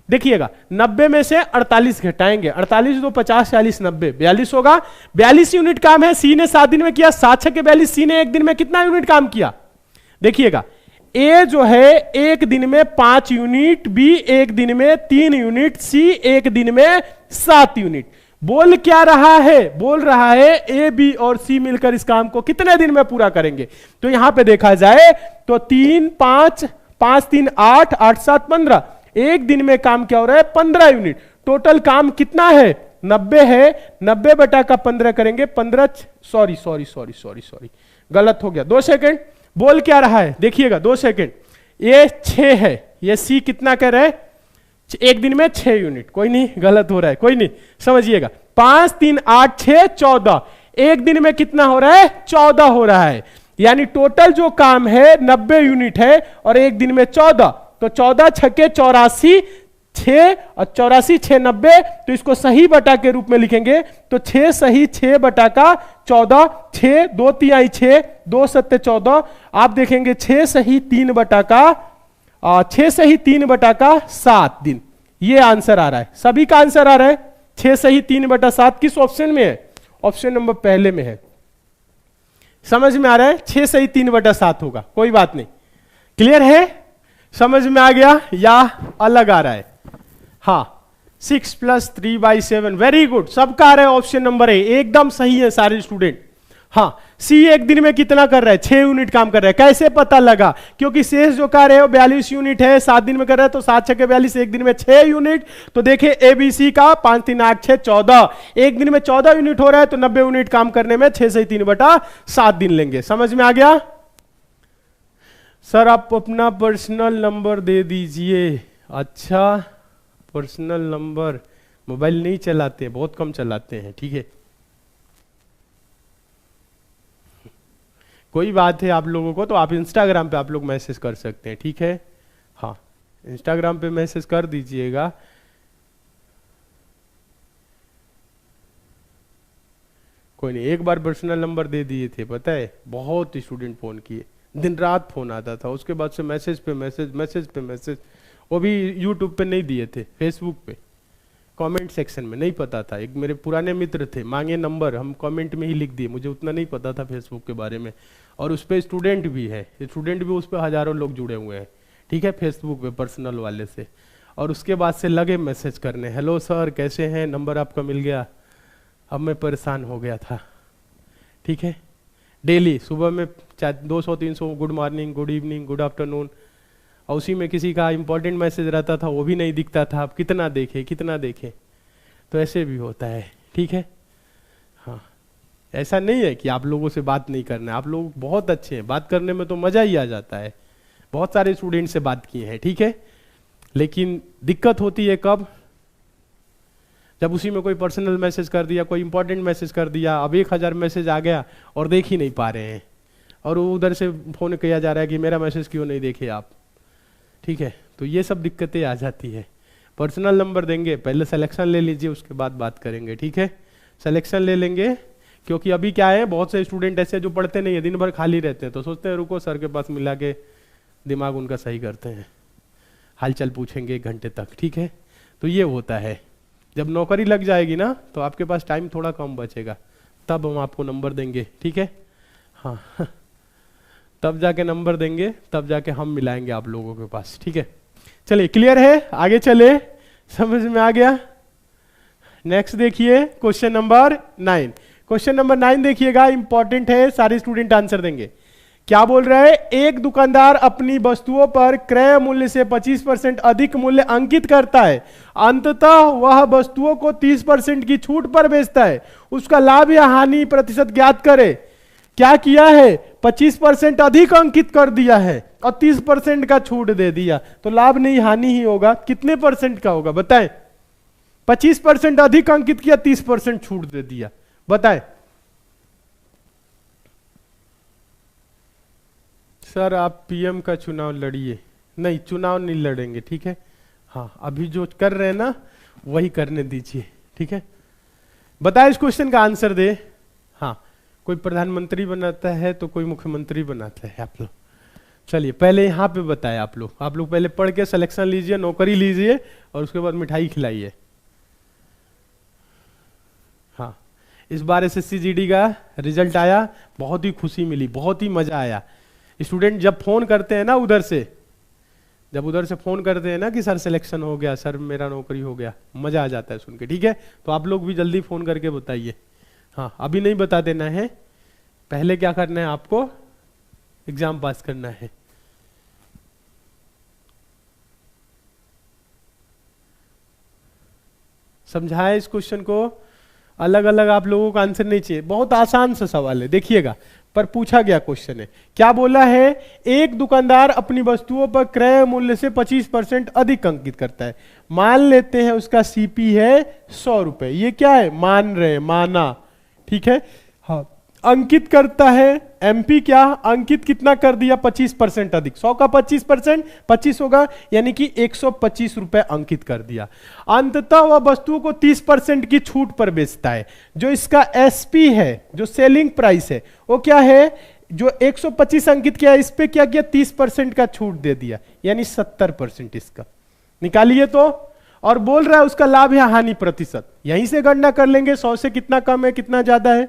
देखिएगा 90 में से 48 घटाएंगे, 48 2 50 40 90, 42 होगा। 42 यूनिट काम है, सी ने 7 दिन में किया, 7 6 के 42, सी ने एक दिन में कितना यूनिट काम किया? देखिएगा ए जो है एक दिन में 5 यूनिट, बी एक दिन में 3 यूनिट, सी एक दिन में 7 यूनिट। बोल क्या रहा है? बोल रहा है ए बी और सी मिलकर इस काम को कितने दिन में पूरा करेंगे। तो यहां पे देखा जाए तो 3 5 5 3 8 8 7 15, एक दिन में काम क्या हो रहा है? 15 यूनिट। टोटल काम कितना है? 90 है, 90 बटा का 15 करेंगे, 15 सॉरी गलत हो गया, 2 सेकंड। बोल क्या रहा है? देखिएगा 2 सेकंड, ये 6 है, ये सी कितना कह रहा है? एक दिन में 6 यूनिट, कोई नहीं गलत हो रहा है, कोई नहीं, समझिएगा 5 3 8 6 14, एक दिन में कितना हो रहा है? 14 हो रहा है। यानी टोटल जो काम है 90 यूनिट है और एक दिन में 14, तो 14 छक्के 84, 6 और 84 6 90, तो इसको सही बटा के रूप में लिखेंगे, तो 6 सही 6 बटा का 14, 6 2 तिहाई 6, 2 7 14, आप देखेंगे 6 सही 3 बटा का 6 सही 3 बटा का 7 दिन। ये आंसर आ रहा है, सभी का आंसर आ रहा है 6 सही 3 बटा 7। किस ऑप्शन में है? ऑप्शन नंबर पहले में है। समझ में आ रहा है? 6 सही 3 बटा 7 होगा, कोई बात नहीं। क्लियर है? समझ में आ गया या अलग आ रहा है? हाँ 6 + 3/7, वेरी गुड, सबका आ रहा है ऑप्शन नंबर ए, एकदम सही है सारे स्टूडेंट। हाँ, सी एक दिन में कितना कर रहा है? 6 यूनिट काम कर रहा है। कैसे पता लगा? क्योंकि शेष जो कार्य है वो 42 यूनिट है, 7 दिन में कर रहा है, तो 7 6 के 42, एक दिन में 6 यूनिट। तो देखिए ए बी सी का 5 3 8 6 14, एक दिन में 14 यूनिट हो रहा है, तो 90 यूनिट काम करने में 6 सही 3 बटा 7 दिन लेंगे। समझ में आ गया? सर आप अपना पर्सनल नंबर दे दीजिए। अच्छा, पर्सनल नंबर, मोबाइल नहीं चलाते, बहुत कम चलाते हैं, ठीक है, कोई बात है आप लोगों को, तो आप इंस्टाग्राम पे आप लोग मैसेज कर सकते हैं, ठीक है। हाँ, इंस्टाग्राम पे मैसेज कर दीजिएगा। कोई नहीं, एक बार पर्सनल नंबर दे दिए थे, पता है, बहुत स्टूडेंट फोन किए, दिन रात फोन आता था, उसके बाद से मैसेज पे मैसेज, वो भी यूट्यूब पे नहीं दिए थे, फेसबुक पे कमेंट सेक्शन में, नहीं पता था। एक मेरे पुराने मित्र थे, मांगे नंबर, हम कमेंट में ही लिख दिए, मुझे उतना नहीं पता था फेसबुक के बारे में। और उस पर स्टूडेंट भी है, स्टूडेंट भी उस पर हजारों लोग जुड़े हुए हैं, ठीक है, फेसबुक पे पर्सनल वाले से। और उसके बाद से लगे मैसेज करने, हेलो सर कैसे हैं, नंबर आपका मिल गया। अब मैं परेशान हो गया था, ठीक है। डेली सुबह में 200-300 good morning, good evening, good afternoon, और उसी में किसी का इंपॉर्टेंट मैसेज रहता था, वो भी नहीं दिखता था। अब कितना देखे, तो ऐसे भी होता है, ठीक है। हाँ, ऐसा नहीं है कि आप लोगों से बात नहीं करना है, आप लोग बहुत अच्छे हैं, बात करने में तो मजा ही आ जाता है। बहुत सारे स्टूडेंट से बात किए हैं, ठीक है, लेकिन दिक्कत होती है कब? जब उसी में कोई पर्सनल मैसेज कर दिया, कोई इंपॉर्टेंट मैसेज कर दिया, अब 1000 मैसेज आ गया और देख ही नहीं पा रहे हैं, और उधर से फोन किया जा रहा है कि मेरा मैसेज क्यों नहीं देखे आप, ठीक है। तो ये सब दिक्कतें आ जाती है। पर्सनल नंबर देंगे, पहले सिलेक्शन ले लीजिए, उसके बाद बात करेंगे, ठीक है। सिलेक्शन ले लेंगे, क्योंकि अभी क्या है, बहुत से स्टूडेंट ऐसे जो पढ़ते नहीं है, दिन भर खाली रहते हैं, तो सोचते हैं रुको सर के पास मिला के दिमाग उनका सही करते हैं, हालचाल पूछेंगे 1 घंटे तक, ठीक है। तो ये होता है, जब नौकरी लग जाएगी ना तो आपके पास टाइम थोड़ा कम बचेगा, तब हम आपको नंबर देंगे, ठीक है। हाँ तब जाके नंबर देंगे, तब जाके हम मिलाएंगे आप लोगों के पास, ठीक है। चलिए क्लियर है, आगे चले, समझ में आ गया। नेक्स्ट देखिए क्वेश्चन नंबर 9। क्वेश्चन नंबर 9 देखिएगा, इंपॉर्टेंट है, सारे स्टूडेंट आंसर देंगे। क्या बोल रहा है, एक दुकानदार अपनी वस्तुओं पर क्रय मूल्य से 25% अधिक मूल्य अंकित करता है, अंततः वह वस्तुओं को 30% की छूट पर बेचता है, उसका लाभ या हानि प्रतिशत ज्ञात करे। क्या किया है, 25% अधिक अंकित कर दिया है और 30% का छूट दे दिया, तो लाभ नहीं हानि ही होगा। कितने परसेंट का होगा बताएं? 25% अधिक अंकित किया, 30% छूट दे दिया, बताएं। सर आप पीएम का चुनाव लड़िए। नहीं, चुनाव नहीं लड़ेंगे, ठीक है। हाँ अभी जो कर रहे हैं ना वही करने दीजिए, ठीक है। बताए इस क्वेश्चन का आंसर दे। हाँ, कोई प्रधानमंत्री बनाता है तो कोई मुख्यमंत्री बनाता है, आप लोग। चलिए पहले यहाँ पे बताए आप लोग पहले पढ़ के सिलेक्शन लीजिए, नौकरी लीजिए और उसके बाद मिठाई खिलाइए। हाँ, इस बार एसएससी जीडी का रिजल्ट आया, बहुत ही खुशी मिली, बहुत ही मजा आया। स्टूडेंट जब फोन करते हैं ना उधर से, जब उधर से फोन करते हैं ना कि सर सिलेक्शन हो गया, सर मेरा नौकरी हो गया, मजा आ जाता है सुन के, ठीक है। तो आप लोग भी जल्दी फोन करके बताइए। हाँ अभी नहीं बता देना है, पहले क्या करना है आपको, एग्जाम पास करना है। समझाया इस क्वेश्चन को, अलग अलग आप लोगों का आंसर नहीं चाहिए, बहुत आसान सा सवाल है, देखिएगा, पर पूछा गया क्वेश्चन है। क्या बोला है, एक दुकानदार अपनी वस्तुओं पर क्रय मूल्य से 25% अधिक अंकित करता है। मान लेते हैं उसका सीपी है 100 रुपए, ये क्या है, मान रहे, माना, ठीक है। हाँ, अंकित करता है, एमपी क्या, अंकित कितना कर दिया, 25% अधिक, 100 का 25%, 25 होगा, यानी कि 125 रुपए अंकित कर दिया। अंततः वह वस्तुओं को 30% की छूट पर बेचता है। जो इसका एसपी है, जो सेलिंग प्राइस है, वो क्या है, जो 125 अंकित किया, इस पे क्या किया, 30% का छूट दे दिया, यानी 70% इसका निकालिए तो। और बोल रहा है उसका लाभ या हानि प्रतिशत, यहीं से गणना कर लेंगे, 100 से कितना कम है कितना ज्यादा है,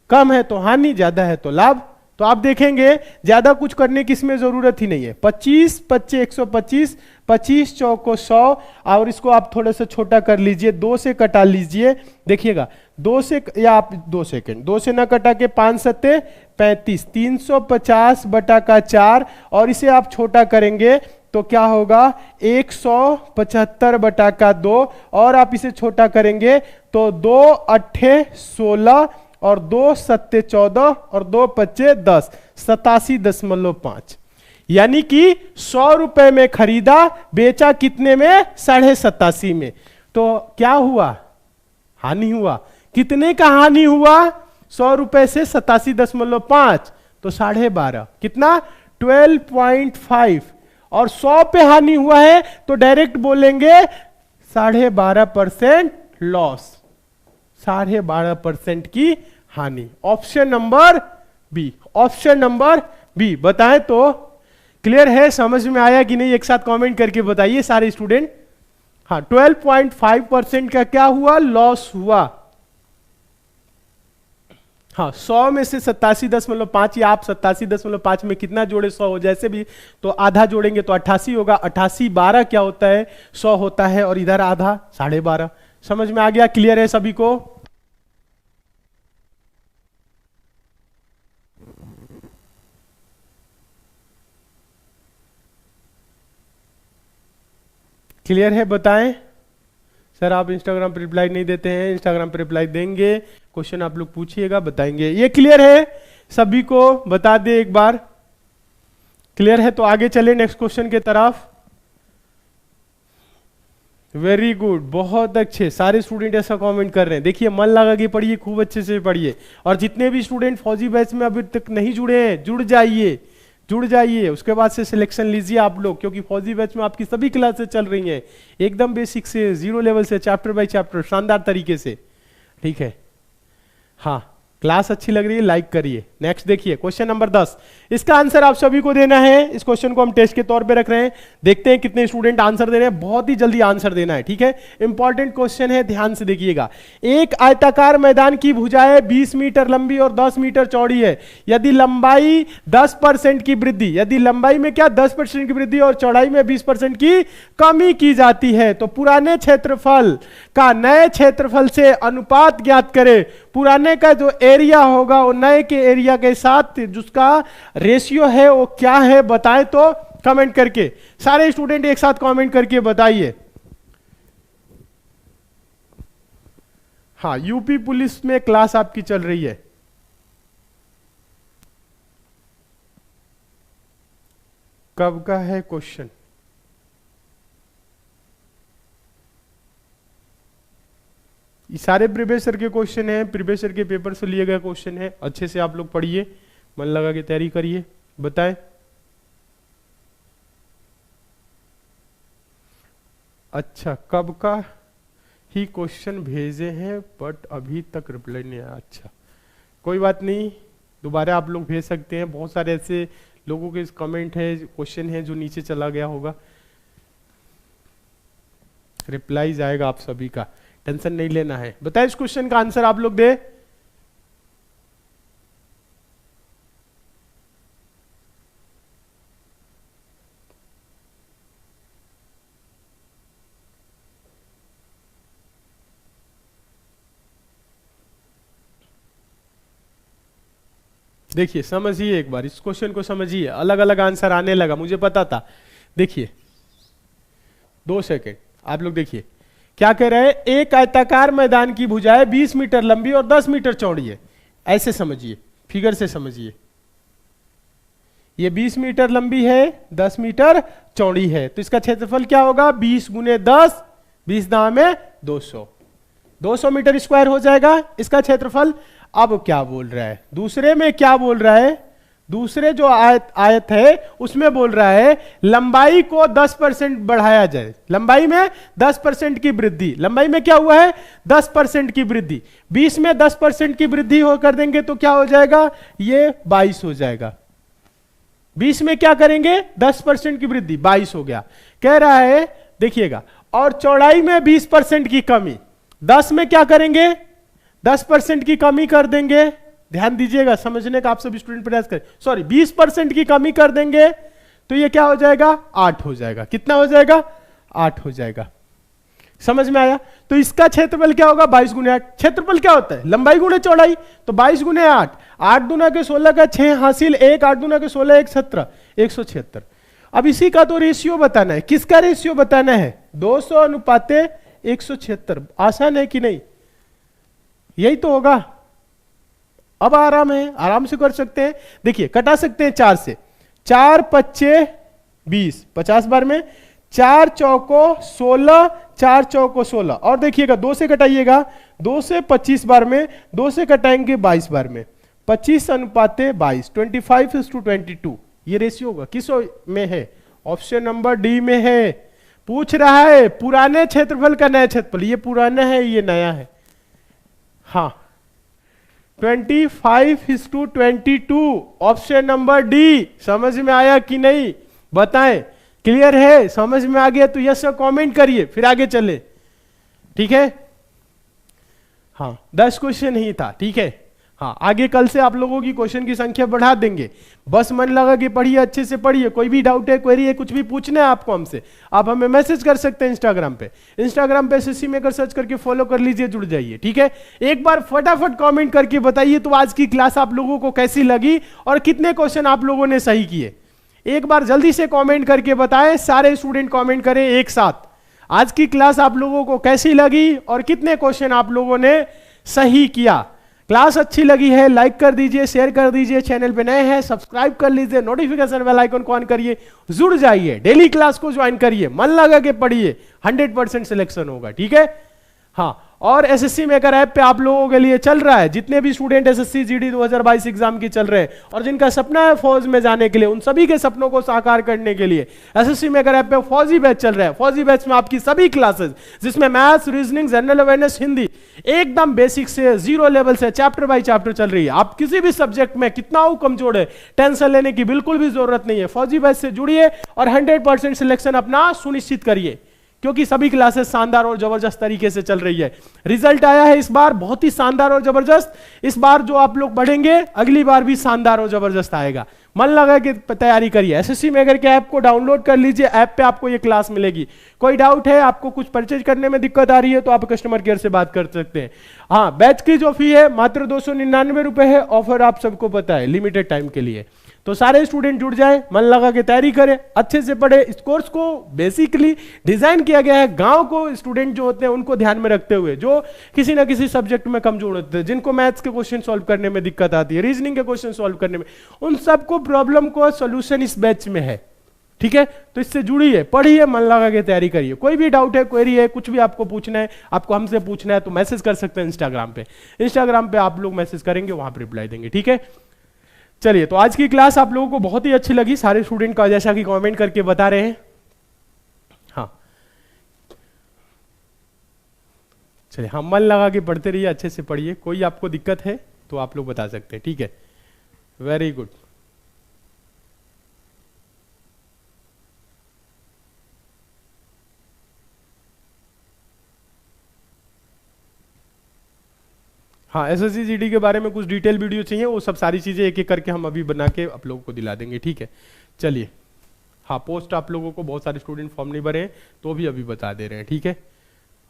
कम है तो हानि, ज्यादा है तो लाभ। तो आप देखेंगे ज्यादा कुछ करने की इसमें जरूरत ही नहीं है। 25 25 125, 25 चौको 100, और इसको आप थोड़ा सा छोटा कर लीजिए, 2 से कटा लीजिए, देखिएगा 2 से, या आप 2 सेकंड, 2 से ना कटा के 5 सत्ते 35, 350 बटा का 4, और इसे आप छोटा करेंगे तो क्या होगा, 175 बटा का 2, और आप इसे छोटा करेंगे तो 2 अट्ठे 16 और 2 सत्ते 14 और 2 पच्चे 10, 87.5, यानी कि 100 रुपए में खरीदा, बेचा कितने में, 87.5 में। तो क्या हुआ, हानि हुआ। कितने का हानि हुआ, 100 रुपए से 87.5, तो 12.5, कितना, 12.5, और 100 पे हानि हुआ है तो डायरेक्ट बोलेंगे 12.5% लॉस, 12.5% की हानि। Option number B, option number B, बताएं तो। क्लियर है, समझ में आया कि नहीं, एक साथ कमेंट करके बताइए सारे स्टूडेंट। हाँ, 12.5% का क्या हुआ, लॉस हुआ। हाँ, 100 में से 87.5, या आप 87.5 में कितना जोड़े, 100 हो जैसे भी, तो आधा जोड़ेंगे तो 88 होगा। 88 12 क्या होता है, 100 होता है, और इधर आधा 12.5। समझ में आ गया, क्लियर है सभी को। क्लियर है, बताएं। सर आप इंस्टाग्राम पर रिप्लाई नहीं देते हैं, इंस्टाग्राम पर रिप्लाई देंगे, क्वेश्चन आप लोग पूछिएगा, बताएंगे। ये क्लियर है सभी को, बता दे एक बार। क्लियर है तो आगे चले नेक्स्ट क्वेश्चन के तरफ। वेरी गुड, बहुत अच्छे, सारे स्टूडेंट ऐसा कमेंट कर रहे हैं। देखिए मन लगा के पढ़िए, खूब अच्छे से पढ़िए, और जितने भी स्टूडेंट फौजी बैच में अभी तक नहीं जुड़े हैं, जुड़ जाइए, जुड़ जाइए। उसके बाद से सिलेक्शन लीजिए आप लोग, क्योंकि फौजी बैच में आपकी सभी क्लासेस चल रही हैं, एकदम बेसिक से, 0 लेवल से, चैप्टर बाय चैप्टर, शानदार तरीके से, ठीक है। हाँ, क्लास अच्छी लग रही है, लाइक करिए। नेक्स्ट देखिए क्वेश्चन नंबर 10, इसका आंसर आप सभी को देना है। इस क्वेश्चन को हम टेस्ट के तौर पे रख रहे हैं, देखते हैं कितने स्टूडेंट आंसर दे रहे हैं। बहुत ही जल्दी आंसर देना है, ठीक है। इंपॉर्टेंट क्वेश्चन है, ध्यान से देखिएगा। एक आयताकार मैदान की भुजाएं 20 मीटर लंबी और 10 मीटर चौड़ी है। यदि लंबाई 10% की वृद्धि, यदि लंबाई में क्या 10% की वृद्धि और चौड़ाई में 20% की कमी की जाती है, तो पुराने क्षेत्रफल का नए क्षेत्रफल से अनुपात ज्ञात करें। पुराने का जो एरिया होगा वो नए के एरिया के साथ जिसका रेशियो है वो क्या है, बताएं तो कमेंट करके। सारे स्टूडेंट एक साथ कमेंट करके बताइए। हाँ, यूपी पुलिस में क्लास आपकी चल रही है। कब का है क्वेश्चन? ये सारे प्रीवियस ईयर के क्वेश्चन हैं, प्रीवियस ईयर के पेपर से लिए गए क्वेश्चन है। अच्छे से आप लोग पढ़िए, मन लगा के तैयारी करिए। बताएं। अच्छा, कब का ही क्वेश्चन भेजे हैं बट अभी तक रिप्लाई नहीं आया। अच्छा, कोई बात नहीं, दोबारा आप लोग भेज सकते हैं। बहुत सारे ऐसे लोगों के कमेंट है, क्वेश्चन है जो नीचे चला गया होगा। रिप्लाई जाएगा आप सभी का, टेंशन नहीं लेना है। बताए इस क्वेश्चन का आंसर आप लोग दे। देखिए, समझिए एक बार इस क्वेश्चन को, समझिए। अलग अलग आंसर आने लगा, मुझे पता था। देखिए 2 सेकेंड, आप लोग देखिए क्या कह रहे हैं। एक आयताकार मैदान की भुजाएं 20 मीटर लंबी और 10 मीटर चौड़ी है। ऐसे समझिए, फिगर से समझिए। ये 20 मीटर लंबी है, 10 मीटर चौड़ी है, तो इसका क्षेत्रफल क्या होगा? 20 गुने 10, 20 दाम में 200, 200 मीटर स्क्वायर हो जाएगा इसका क्षेत्रफल। अब क्या बोल रहा है दूसरे में? क्या बोल रहा है दूसरे जो आयत है उसमें बोल रहा है लंबाई को 10% बढ़ाया जाए। लंबाई में 10% की वृद्धि। लंबाई में क्या हुआ है? 10% की वृद्धि। 20 में 10% की वृद्धि हो कर देंगे तो क्या हो जाएगा? ये 22 हो जाएगा। 20 में क्या करेंगे? 10% की वृद्धि, 22 हो गया। कह रहा है देखिएगा, और चौड़ाई में 20% की कमी। 10 में क्या करेंगे? 10% की कमी कर देंगे। ध्यान दीजिएगा, समझने का आप सब स्टूडेंट प्रयास करें। सॉरी, 20% की कमी कर देंगे तो ये क्या हो जाएगा? 8 हो जाएगा। कितना हो जाएगा? 8 हो जाएगा। समझ में आया? तो इसका क्षेत्रफल क्या होगा? 22 गुने 8। क्षेत्रफल क्या होता है? लंबाई गुने चौड़ाई। तो 22 गुने 8, 8 दूना के 16 का 6 हासिल, 1 8 दूना के 16 1 17, 176। अब इसी का तो रेशियो बताना है। किसका रेशियो बताना है? 200 अनुपाते 176। आसान है कि नहीं? यही तो होगा। अब आराम है, आराम से कर सकते हैं। देखिए, कटा सकते हैं 4 से। 4 पच्चे 20, 50 बार में। 4 चौको 16, 4 चौको 16। और देखिएगा 2 से कटाइएगा, 2 से 25 बार में, 2 से कटाएंगे 22 बार में। 25 अनुपाते 22, 25:22। ये रेशियो होगा। किस में है? ऑप्शन नंबर डी में है। पूछ रहा है पुराने क्षेत्रफल का नया क्षेत्रफल। ये पुराना है, ये नया है। हाँ, 25:22, ऑप्शन नंबर डी। समझ में आया कि नहीं? बताएं। क्लियर है? समझ में आ गया तो यस कमेंट करिए, फिर आगे चले। ठीक है? हाँ, 10 क्वेश्चन ही था। ठीक है? हाँ, आगे कल से आप लोगों की क्वेश्चन की संख्या बढ़ा देंगे। बस मन लगा कि पढ़िए, अच्छे से पढ़िए। कोई भी डाउट है, क्वेरी है, कुछ भी पूछना है आपको हमसे, आप हमें मैसेज कर सकते हैं इंस्टाग्राम पे। इंस्टाग्राम पे एसएससी मेकर सर्च करके फॉलो कर लीजिए, जुड़ जाइए। ठीक है? एक बार फटाफट कमेंट करके बताइए तो आज की क्लास आप लोगों को कैसी लगी और कितने क्वेश्चन आप लोगों ने सही किए। एक बार जल्दी से कॉमेंट करके बताएं। सारे स्टूडेंट कॉमेंट करें एक साथ। आज की क्लास आप लोगों को कैसी लगी और कितने क्वेश्चन आप लोगों ने सही किया। क्लास अच्छी लगी है लाइक कर दीजिए, शेयर कर दीजिए। चैनल पे नए हैं सब्सक्राइब कर लीजिए, नोटिफिकेशन बेल आइकन को ऑन करिए, जुड़ जाइए, डेली क्लास को ज्वाइन करिए, मन लगा के पढ़िए, 100% सिलेक्शन होगा। ठीक है? हाँ, और एसएससी मेकर ऐप पे आप लोगों के लिए चल रहा है, जितने भी स्टूडेंट एसएससी जीडी 2022 एग्जाम की चल रहे हैं और जिनका सपना है फौज में जाने के लिए, उन सभी के सपनों को साकार करने के लिए एसएससी मेकर ऐप पे फौजी बैच चल रहा है। फौजी बैच में आपकी सभी क्लासेस, जिसमें maths, reasoning, general awareness, Hindi, एकदम बेसिक से जीरो लेवल से चैप्टर बाय चैप्टर चल रही है। आप किसी भी सब्जेक्ट में कितना हो कमजोर है, टेंशन लेने की बिल्कुल भी जरूरत नहीं है। फौजी बैच से जुड़िए और 100% सिलेक्शन अपना सुनिश्चित करिए, क्योंकि सभी क्लासेस शानदार और जबरदस्त तरीके से चल रही है। रिजल्ट आया है इस बार बहुत ही शानदार और जबरदस्त। इस बार जो आप लोग पढ़ेंगे अगली बार भी शानदार और जबरदस्त आएगा। मन लगा के तैयारी करिए। एसएससी मेकर के ऐप को डाउनलोड कर लीजिए, ऐप पे आपको ये क्लास मिलेगी। कोई डाउट है, आपको कुछ परचेज करने में दिक्कत आ रही है, तो आप कस्टमर केयर से बात कर सकते हैं। हाँ, बैच की जो फी है मात्र 299 रुपए है। ऑफर आप सबको पता है, लिमिटेड टाइम के लिए। तो सारे स्टूडेंट जुड़ जाए, मन लगा के तैयारी करें, अच्छे से पढ़े। इस कोर्स को बेसिकली डिजाइन किया गया है गांव को स्टूडेंट जो होते हैं उनको ध्यान में रखते हुए, जो किसी ना किसी सब्जेक्ट में कमजोर होते हैं, जिनको मैथ्स के क्वेश्चन सॉल्व करने में दिक्कत आती है, रीजनिंग के क्वेश्चन सॉल्व करने में, उन सबको प्रॉब्लम को सोल्यूशन इस बैच में है। ठीक है, तो इससे जुड़िए, पढ़िए, मन लगा के तैयारी करिए। कोई भी डाउट है, क्वेरी है, कुछ भी आपको पूछना है, आपको हमसे पूछना है, तो मैसेज कर सकते हैं इंस्टाग्राम पे। इंस्टाग्राम पे आप लोग मैसेज करेंगे, वहां पर रिप्लाई देंगे। ठीक है, चलिए, तो आज की क्लास आप लोगों को बहुत ही अच्छी लगी, सारे स्टूडेंट का, जैसा कि कमेंट करके बता रहे हैं। हाँ, चलिए, हम मन लगा के पढ़ते रहिए, अच्छे से पढ़िए। कोई आपको दिक्कत है तो आप लोग बता सकते हैं। ठीक है, वेरी गुड। हाँ, एसएससी जीडी के बारे में कुछ डिटेल वीडियो चाहिए, वो सब सारी चीज़ें एक एक करके हम अभी बना के आप लोगों को दिला देंगे। ठीक है, चलिए। हाँ, पोस्ट आप लोगों को बहुत सारे स्टूडेंट फॉर्म नहीं भरे हैं, तो भी अभी बता दे रहे हैं। ठीक है,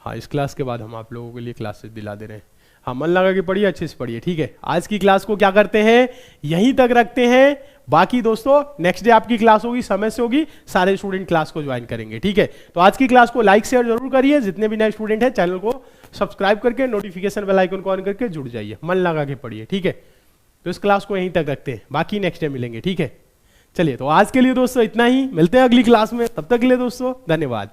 हाँ, इस क्लास के बाद हम आप लोगों के लिए क्लासेस दिला दे रहे हैं। हाँ, मन लगा के पढ़िए, अच्छे से पढ़िए। ठीक है, आज की क्लास को क्या करते हैं, यहीं तक रखते हैं। बाकी दोस्तों नेक्स्ट डे आपकी क्लास होगी, समय से होगी, सारे स्टूडेंट क्लास को ज्वाइन करेंगे। ठीक है, तो आज की क्लास को लाइक शेयर जरूर करिए। जितने भी नए स्टूडेंट हैं चैनल को सब्सक्राइब करके नोटिफिकेशन बेल आइकन को ऑन करके जुड़ जाइए, मन लगा के पढ़िए। ठीक है, तो इस क्लास को यहीं तक रखते हैं, बाकी नेक्स्ट डे मिलेंगे। ठीक है, चलिए, तो आज के लिए दोस्तों इतना ही, मिलते हैं अगली क्लास में। तब तक के लिए दोस्तों धन्यवाद।